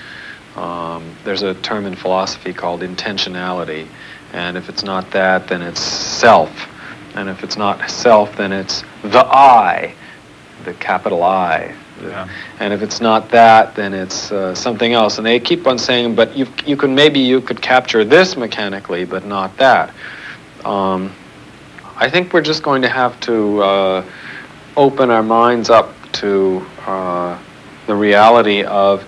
There's a term in philosophy called intentionality, and if it's not that, then it's self. And if it's not self, then it's the I, the capital I. Yeah. And if it's not that, then it's something else. And they keep on saying, but you could capture this mechanically, but not that. I think we're just going to have to open our minds up to the reality of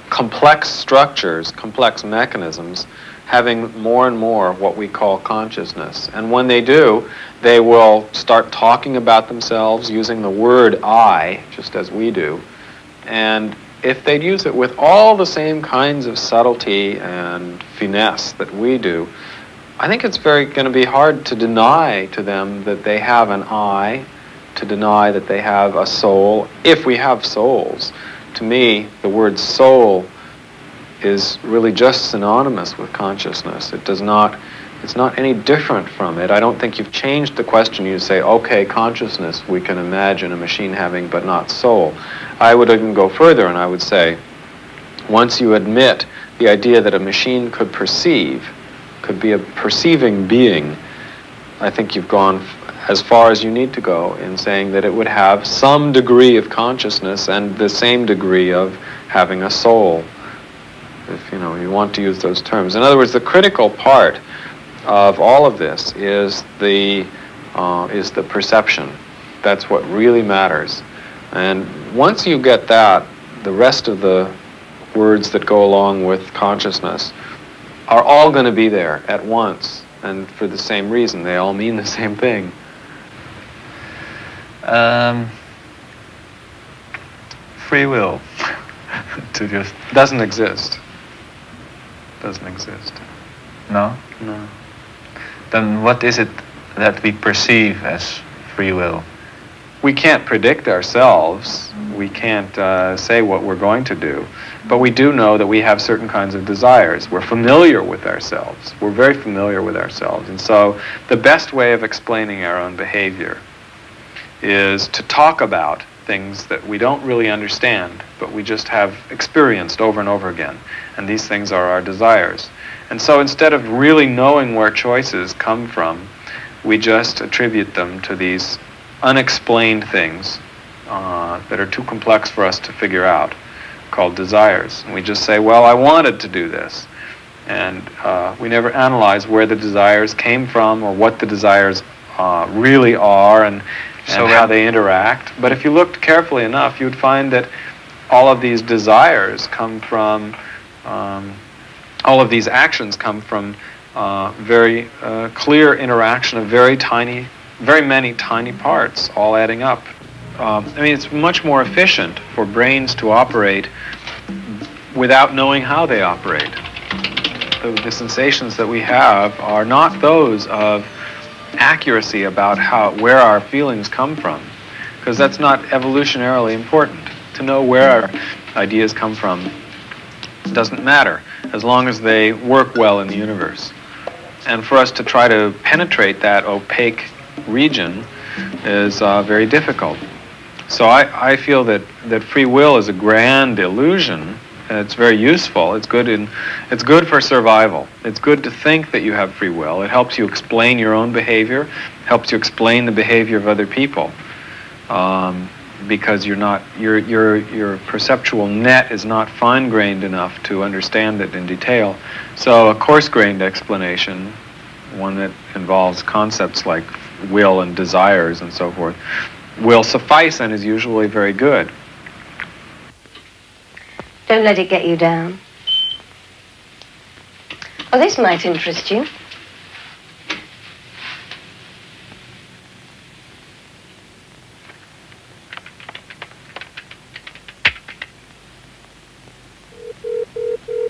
complex structures, complex mechanisms, having more and more what we call consciousness. And when they do, they will start talking about themselves using the word I, just as we do. And if they'd use it with all the same kinds of subtlety and finesse that we do, I think it's going to be hard to deny to them that they have an I, to deny that they have a soul, if we have souls. To me, the word soul is really just synonymous with consciousness. It's not any different from it. I don't think you've changed the question. You say, okay, consciousness, we can imagine a machine having, but not soul. I would even go further, and I would say, once you admit the idea that a machine could perceive, could be a perceiving being, I think you've gone as far as you need to go in saying that it would have some degree of consciousness and the same degree of having a soul, if you want to use those terms. In other words, the critical part of all of this is the perception. That's what really matters. And once you get that, the rest of the words that go along with consciousness are all going to be there at once, and for the same reason. They all mean the same thing. Free will to just doesn't exist. Doesn't exist. No? No. Then what is it that we perceive as free will? We can't predict ourselves. We can't say what we're going to do. But we do know that we have certain kinds of desires. We're familiar with ourselves. We're very familiar with ourselves. And so the best way of explaining our own behavior is to talk about things that we don't really understand, but we just have experienced over and over again. And these things are our desires. And so instead of really knowing where choices come from, we just attribute them to these unexplained things that are too complex for us to figure out, called desires. And we just say, well, I wanted to do this. And we never analyze where the desires came from or what the desires really are and how they interact. But if you looked carefully enough, you would find that all of these desires come from, all of these actions come from very clear interaction of very many tiny parts, all adding up. I mean, it's much more efficient for brains to operate without knowing how they operate. The sensations that we have are not those of accuracy about where our feelings come from, because that's not evolutionarily important. To know where our ideas come from doesn't matter, as long as they work well in the universe. And for us to try to penetrate that opaque region is very difficult. So I feel that free will is a grand illusion. It's very useful. It's good for survival. It's good to think that you have free will. It helps you explain your own behavior, helps you explain the behavior of other people, because your perceptual net is not fine-grained enough to understand it in detail. So a coarse-grained explanation, one that involves concepts like will and desires and so forth, will suffice and is usually very good. Don't let it get you down. Oh, this might interest you.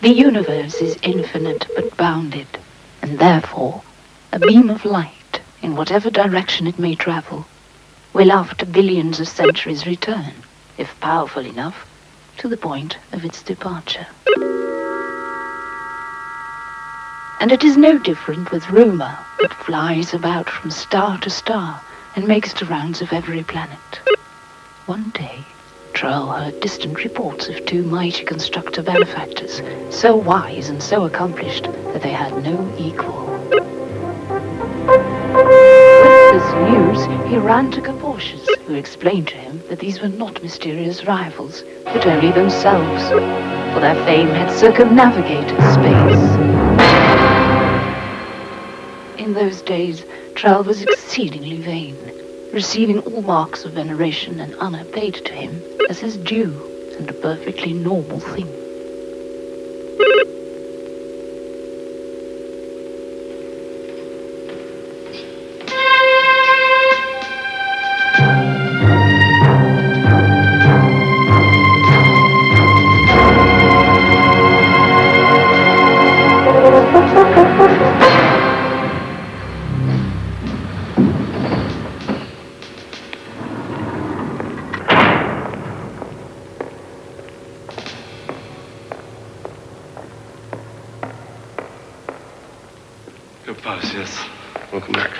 The universe is infinite but bounded, and therefore a beam of light, in whatever direction it may travel, will after billions of centuries return, if powerful enough, to the point of its departure. And it is no different with rumour that flies about from star to star and makes the rounds of every planet. One day, Trurl heard distant reports of two mighty constructor benefactors, so wise and so accomplished that they had no equal. With this news, he ran to Caportius, who explained to him that these were not mysterious rivals, but only themselves, for their fame had circumnavigated space. In those days, Trurl was exceedingly vain, receiving all marks of veneration and honor paid to him as his due and a perfectly normal thing. Yes. Welcome back.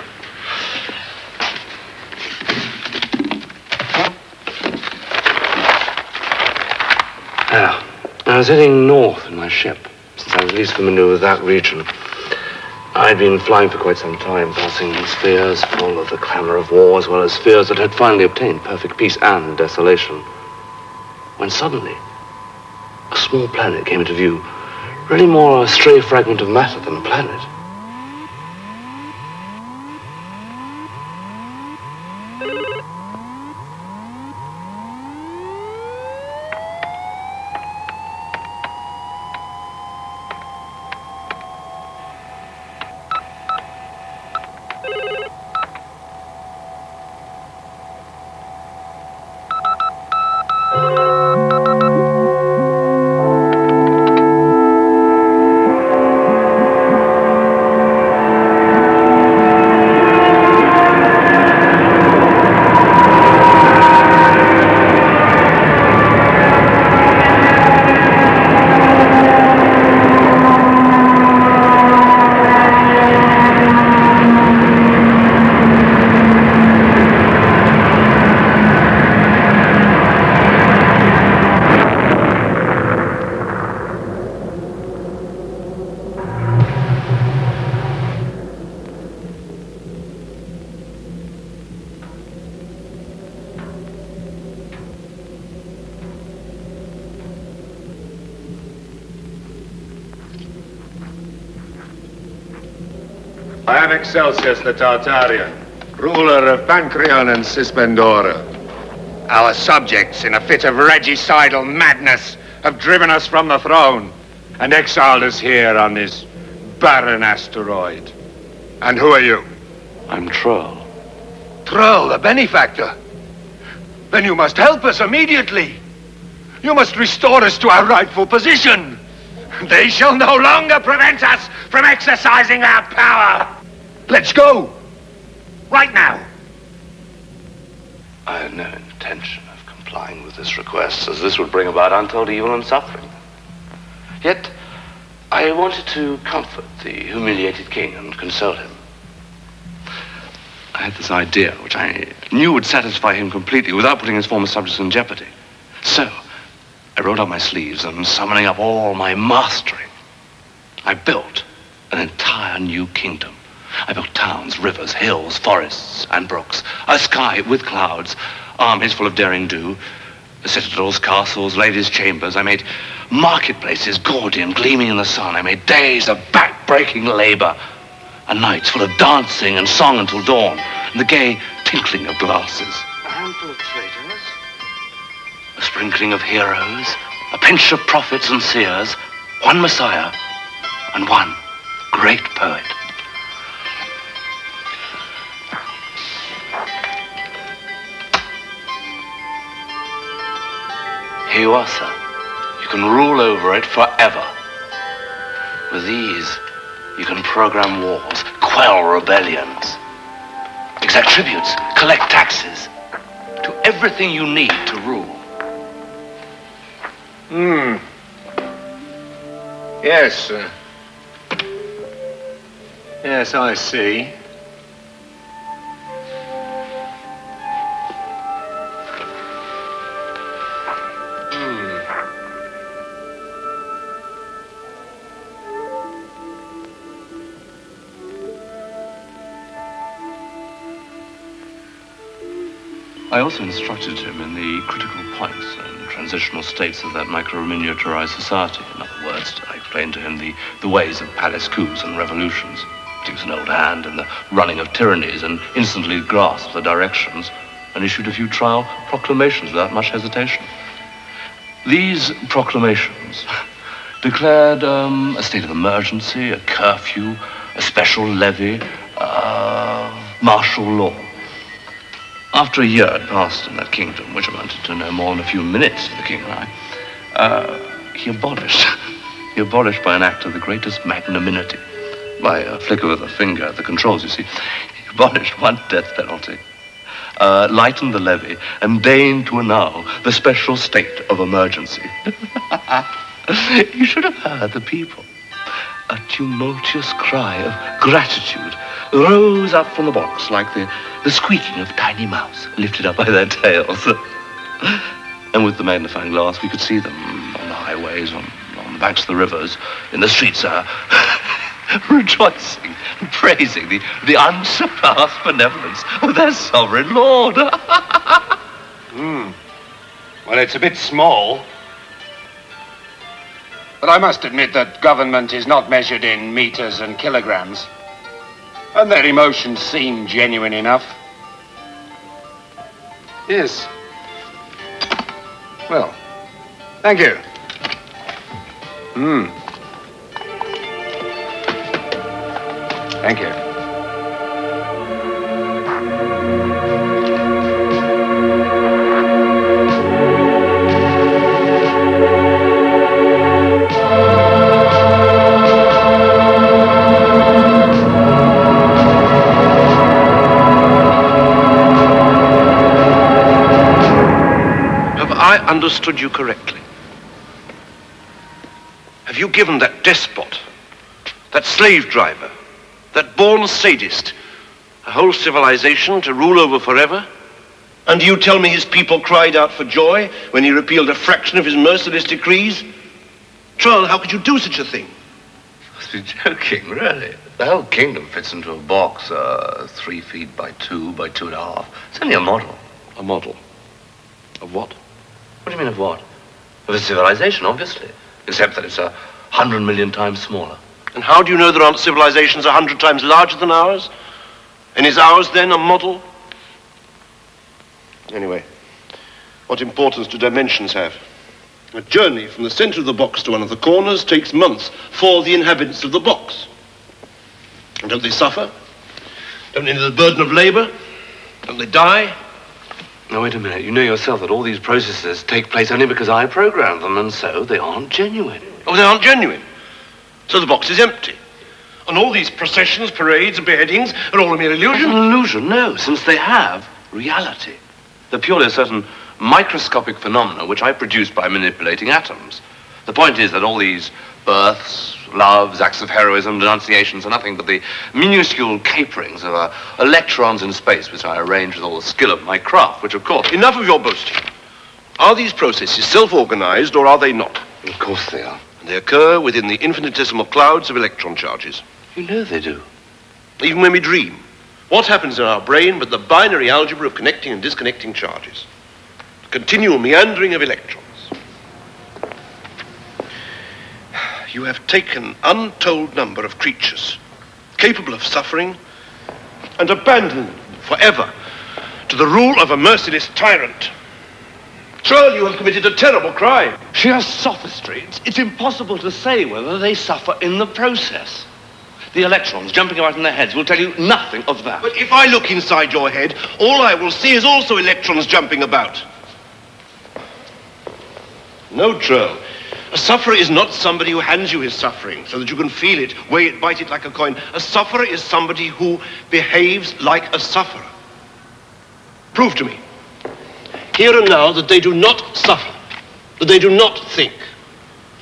Now, I was heading north in my ship, since I was least familiar with that region. I'd been flying for quite some time, passing spheres full of the clamor of war, as well as spheres that had finally obtained perfect peace and desolation. When suddenly, a small planet came into view, really more a stray fragment of matter than a planet. I am Excelsius the Tartarian, ruler of Pancreon and Suspendora. Our subjects, in a fit of regicidal madness, have driven us from the throne and exiled us here on this barren asteroid. And who are you? I'm Trurl. Trurl, the benefactor? Then you must help us immediately. You must restore us to our rightful position. They shall no longer prevent us from exercising our power. Let's go. Right now. I had no intention of complying with this request, as this would bring about untold evil and suffering. Yet, I wanted to comfort the humiliated king and console him. I had this idea, which I knew would satisfy him completely without putting his former subjects in jeopardy. So, I rolled up my sleeves and, summoning up all my mastery, I built an entire new kingdom. I built towns, rivers, hills, forests, and brooks, a sky with clouds, armies full of daring do, citadels, castles, ladies' chambers. I made marketplaces gaudy and gleaming in the sun. I made days of back-breaking labor, and nights full of dancing and song until dawn, and the gay tinkling of glasses. A handful of traitors, a sprinkling of heroes, a pinch of prophets and seers, one messiah, and one great poet. Here you are, sir. You can rule over it forever. With these, you can program wars, quell rebellions, exact tributes, collect taxes, do everything you need to rule. Yes. Yes, I see. I also instructed him in the critical points and transitional states of that micro-miniaturized society. In other words, I explained to him the ways of palace coups and revolutions. He was an old hand in the running of tyrannies and instantly grasped the directions and issued a few trial proclamations without much hesitation. These proclamations declared a state of emergency, a curfew, a special levy, martial law. After a year had passed in that kingdom, which amounted to no more than a few minutes for the king and I, he abolished by an act of the greatest magnanimity, by a flick of the finger at the controls, you see, he abolished one death penalty, lightened the levy, and deigned to annul the special state of emergency. You should have heard the people. A tumultuous cry of gratitude rose up from the box like the squeaking of tiny mouse lifted up by their tails. And with the magnifying glass, we could see them on the highways, on the banks of the rivers, in the streets, rejoicing and praising the unsurpassed benevolence of their sovereign lord. Well, it's a bit small. But I must admit that government is not measured in meters and kilograms. And their emotions seem genuine enough. Yes. Well, thank you. Thank you. I understood you correctly. Have you given that despot, that slave driver, that born sadist, a whole civilization to rule over forever? And do you tell me his people cried out for joy when he repealed a fraction of his merciless decrees? Trurl, how could you do such a thing? You must be joking, really. The whole kingdom fits into a box, 3 feet by 2 by 2.5. It's only a model. A model? Of what? What do you mean of what? Of a civilization, obviously. Except that it's 100 million times smaller. And how do you know there aren't civilizations 100 times larger than ours? And is ours then a model? Anyway, what importance do dimensions have? A journey from the center of the box to one of the corners takes months for the inhabitants of the box. And don't they suffer? Don't they need the burden of labor? Don't they die? Now, wait a minute. You know yourself that all these processes take place only because I programmed them, and so they aren't genuine. Oh, they aren't genuine? So the box is empty. And all these processions, parades, and beheadings are all a mere illusion? An illusion? No, since they have reality. They're purely a certain microscopic phenomena which I produce by manipulating atoms. The point is that all these births, loves, acts of heroism, denunciations are nothing but the minuscule caperings of electrons in space, which I arrange with all the skill of my craft, which of course... Enough of your boasting. Are these processes self-organized or are they not? Of course they are. They occur within the infinitesimal clouds of electron charges. You know they do. Even when we dream, what happens in our brain but the binary algebra of connecting and disconnecting charges? The continual meandering of electrons. You have taken an untold number of creatures capable of suffering and abandoned them forever to the rule of a merciless tyrant. Trurl, you have committed a terrible crime. Sheer sophistry. It's impossible to say whether they suffer in the process. The electrons jumping about in their heads will tell you nothing of that. But if I look inside your head, all I will see is also electrons jumping about. No, Trurl. A sufferer is not somebody who hands you his suffering so that you can feel it, weigh it, bite it like a coin. A sufferer is somebody who behaves like a sufferer. Prove to me, here and now, that they do not suffer, that they do not think,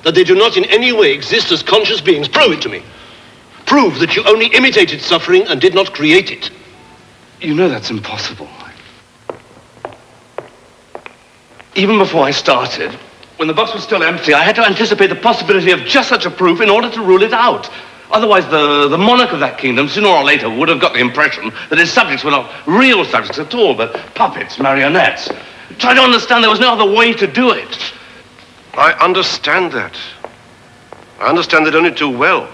that they do not in any way exist as conscious beings. Prove it to me. Prove that you only imitated suffering and did not create it. You know that's impossible. Even before I started, when the box was still empty, I had to anticipate the possibility of just such a proof in order to rule it out. Otherwise, the monarch of that kingdom, sooner or later, would have got the impression that his subjects were not real subjects at all, but puppets, marionettes. Try to understand there was no other way to do it. I understand that. I understand it only too well.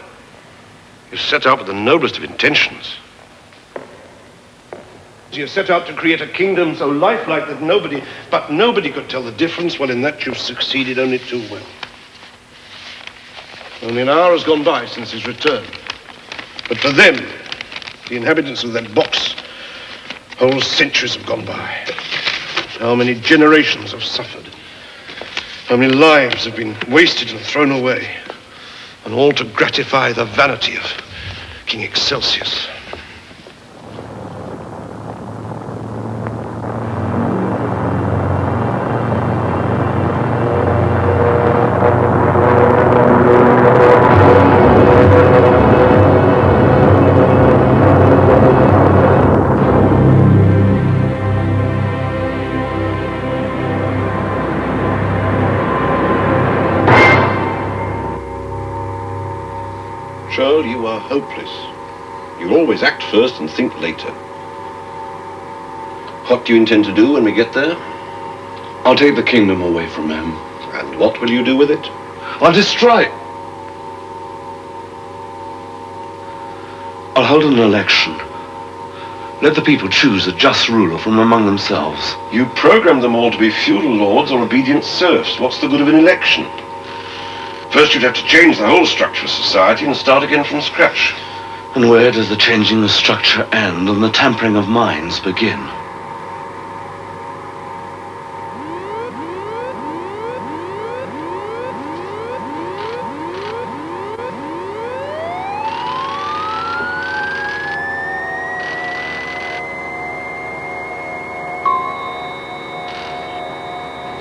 You set out with the noblest of intentions. You set out to create a kingdom so lifelike that nobody could tell the difference. Well, in that you've succeeded only too well. Only an hour has gone by since his return. But for them, the inhabitants of that box, whole centuries have gone by. How many generations have suffered? How many lives have been wasted and thrown away? And all to gratify the vanity of King Excelsius. Trurl, you are hopeless. You always act first and think later. What do you intend to do when we get there? I'll take the kingdom away from him. And what will you do with it? I'll destroy it. I'll hold an election. Let the people choose a just ruler from among themselves. You programmed them all to be feudal lords or obedient serfs. What's the good of an election? First, you'd have to change the whole structure of society and start again from scratch. And where does the changing of structure end and the tampering of minds begin?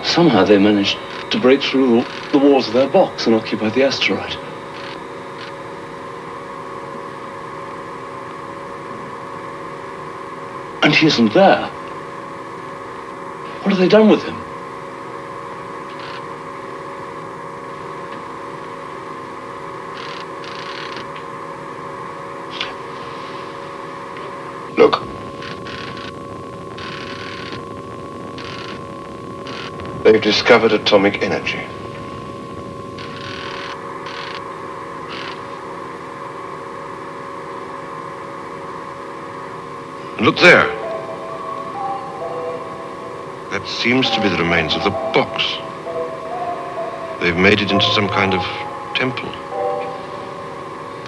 Somehow they managed to break through the walls of their box and occupy the asteroid. And he isn't there. What have they done with him? Look. They've discovered atomic energy. Look there. That seems to be the remains of the box. They've made it into some kind of temple.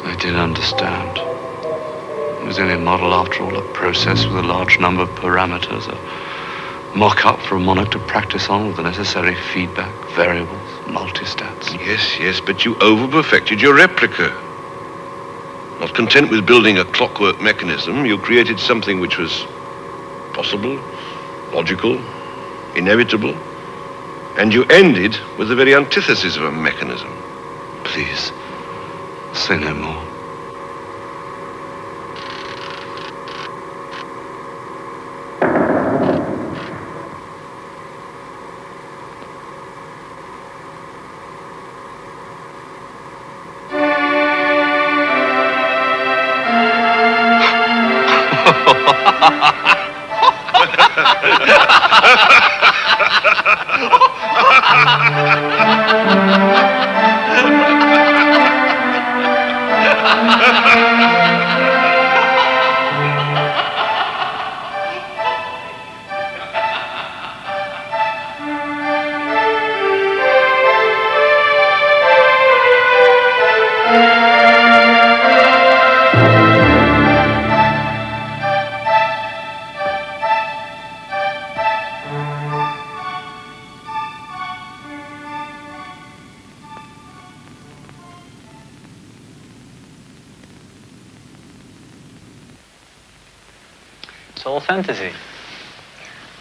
I did understand. It was only a model after all, a process with a large number of parameters, a mock-up for a monarch to practice on with the necessary feedback, variables, multistats. Yes, but you over-perfected your replica. Not content with building a clockwork mechanism, you created something which was possible, logical, inevitable, and you ended with the very antithesis of a mechanism. Please, say no more. It's all fantasy.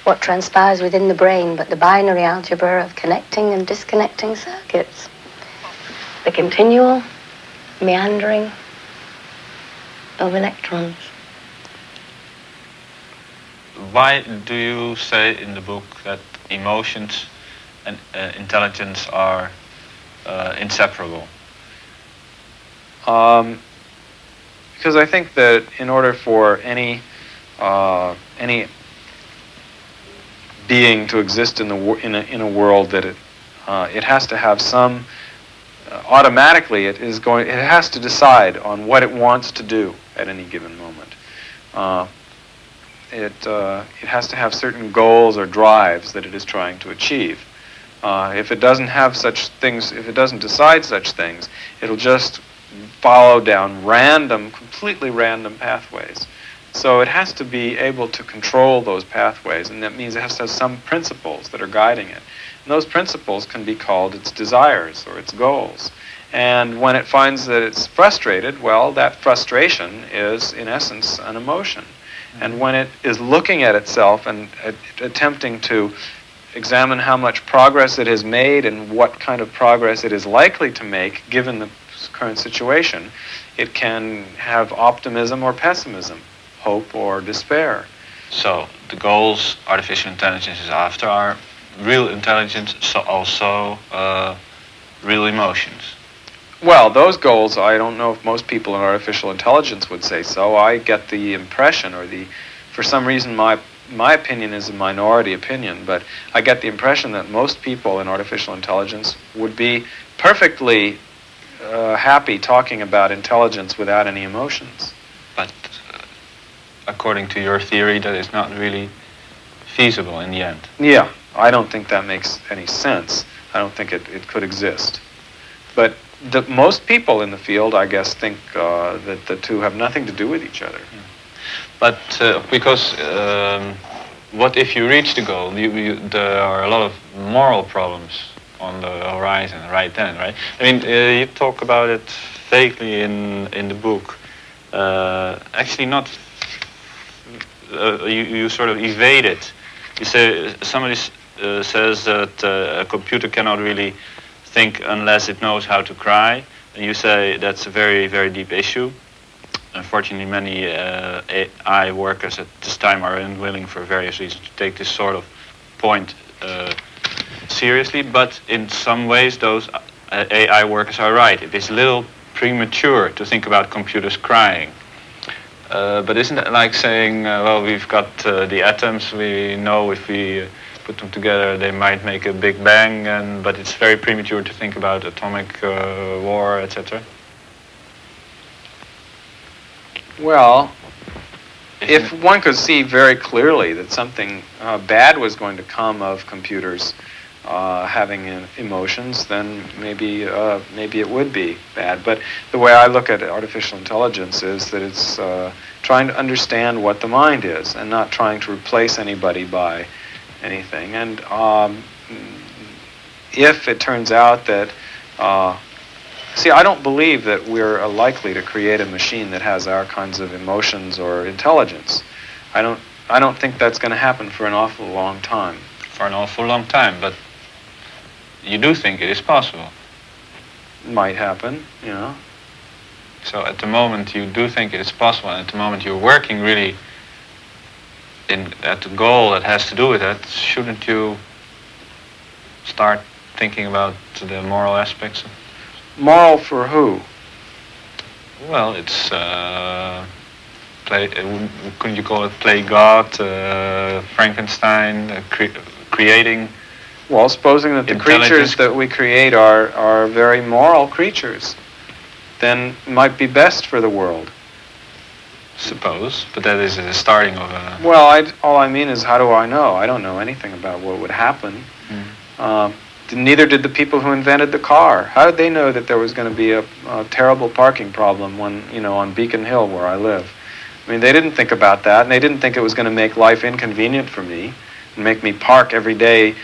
What transpires within the brain but the binary algebra of connecting and disconnecting circuits? The continual meandering of electrons. Why do you say in the book that emotions and Because I think that in order for any being to exist in a world, that it has to have some automatically it has to decide on what it wants to do at any given moment. It has to have certain goals or drives that it is trying to achieve. If it doesn't have such things, if it doesn't decide such things, it'll just follow down completely random pathways. So it has to be able to control those pathways, and that means it has to have some principles that are guiding it. And those principles can be called its desires or its goals. And when it finds that it's frustrated, well, that frustration is, in essence, an emotion. And when it is looking at itself and attempting to examine how much progress it has made and what kind of progress it is likely to make given the current situation, it can have optimism or pessimism, hope or despair. So the goals artificial intelligence is after are real intelligence, so also real emotions. Well, those goals, I don't know if most people in artificial intelligence would say so. I get the impression, for some reason my opinion is a minority opinion, but I get the impression that most people in artificial intelligence would be perfectly happy talking about intelligence without any emotions. But according to your theory, that is not really feasible in the end. Yeah, I don't think that makes any sense. I don't think it could exist. But most people in the field, I guess, think that the two have nothing to do with each other. Yeah. But because what if you reach the goal? There are a lot of moral problems on the horizon right then, right? I mean, you talk about it vaguely in the book. Actually, not. You sort of evade it. You say somebody says that a computer cannot really think unless it knows how to cry, and you say that's a very, very deep issue. Unfortunately, many AI workers at this time are unwilling for various reasons to take this sort of point seriously, but in some ways those AI workers are right. It is a little premature to think about computers crying. But isn't it like saying, well, we've got the atoms, we know if we put them together they might make a big bang, but it's very premature to think about atomic war, etc.? Well, if one could see very clearly that something bad was going to come of computers having emotions, then maybe it would be bad. But the way I look at artificial intelligence is that it's trying to understand what the mind is and not trying to replace anybody by anything. And if it turns out that see, I don't believe that we're likely to create a machine that has our kinds of emotions or intelligence. I don't think that's going to happen for an awful long time. For an awful long time, but you do think it is possible? It might happen, you know. So at the moment you do think it is possible, and at the moment you're working really at the goal that has to do with that, shouldn't you start thinking about the moral aspects? Moral for who? Well, it's couldn't you call it play God, Frankenstein, creating? Well, supposing that the creatures that we create are very moral creatures, then it might be best for the world. Suppose, but that is the starting of a... Well, all I mean is, how do I know? I don't know anything about what would happen. Neither did the people who invented the car. How did they know that there was going to be a terrible parking problem on Beacon Hill where I live? I mean, they didn't think about that, and they didn't think it was going to make life inconvenient for me and make me park every day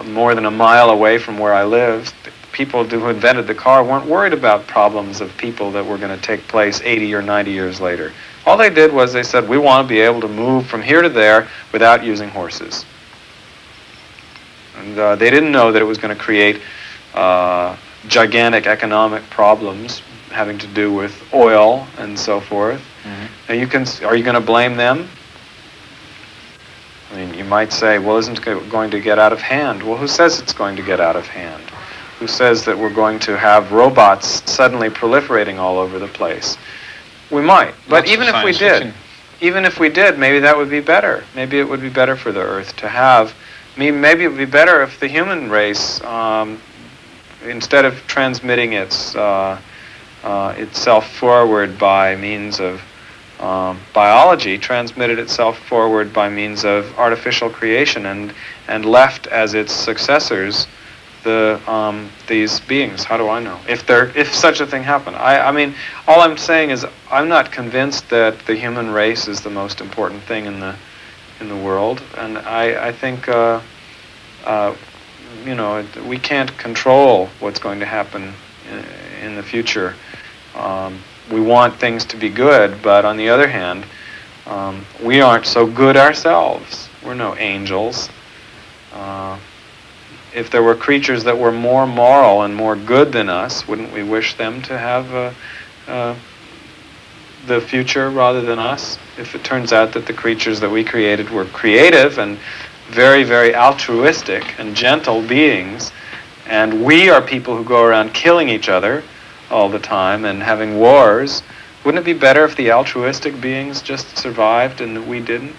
more than a mile away from where I live. People who invented the car weren't worried about problems of people that were going to take place 80 or 90 years later. All they did was they said, we want to be able to move from here to there without using horses. And they didn't know that it was going to create gigantic economic problems having to do with oil and so forth. Now are you going to blame them? I mean, you might say, well, isn't it going to get out of hand? Well, who says it's going to get out of hand? Who says that we're going to have robots suddenly proliferating all over the place? We might. But Lots even of if we science did, fiction. even if we did, maybe that would be better. Maybe it would be better for the Earth to have. Maybe it would be better if the human race, instead of transmitting itself forward by means of biology, transmitted itself forward by means of artificial creation, and left as its successors these beings. How do I know if such a thing happened? I mean, all I'm saying is I'm not convinced that the human race is the most important thing in the world, and I think you know, we can't control what's going to happen in the future. We want things to be good, but on the other hand, we aren't so good ourselves. We're no angels. If there were creatures that were more moral and more good than us, wouldn't we wish them to have the future rather than us? If it turns out that the creatures that we created were creative and very, very altruistic and gentle beings, and we are people who go around killing each other all the time and having wars, wouldn't it be better if the altruistic beings just survived and we didn't?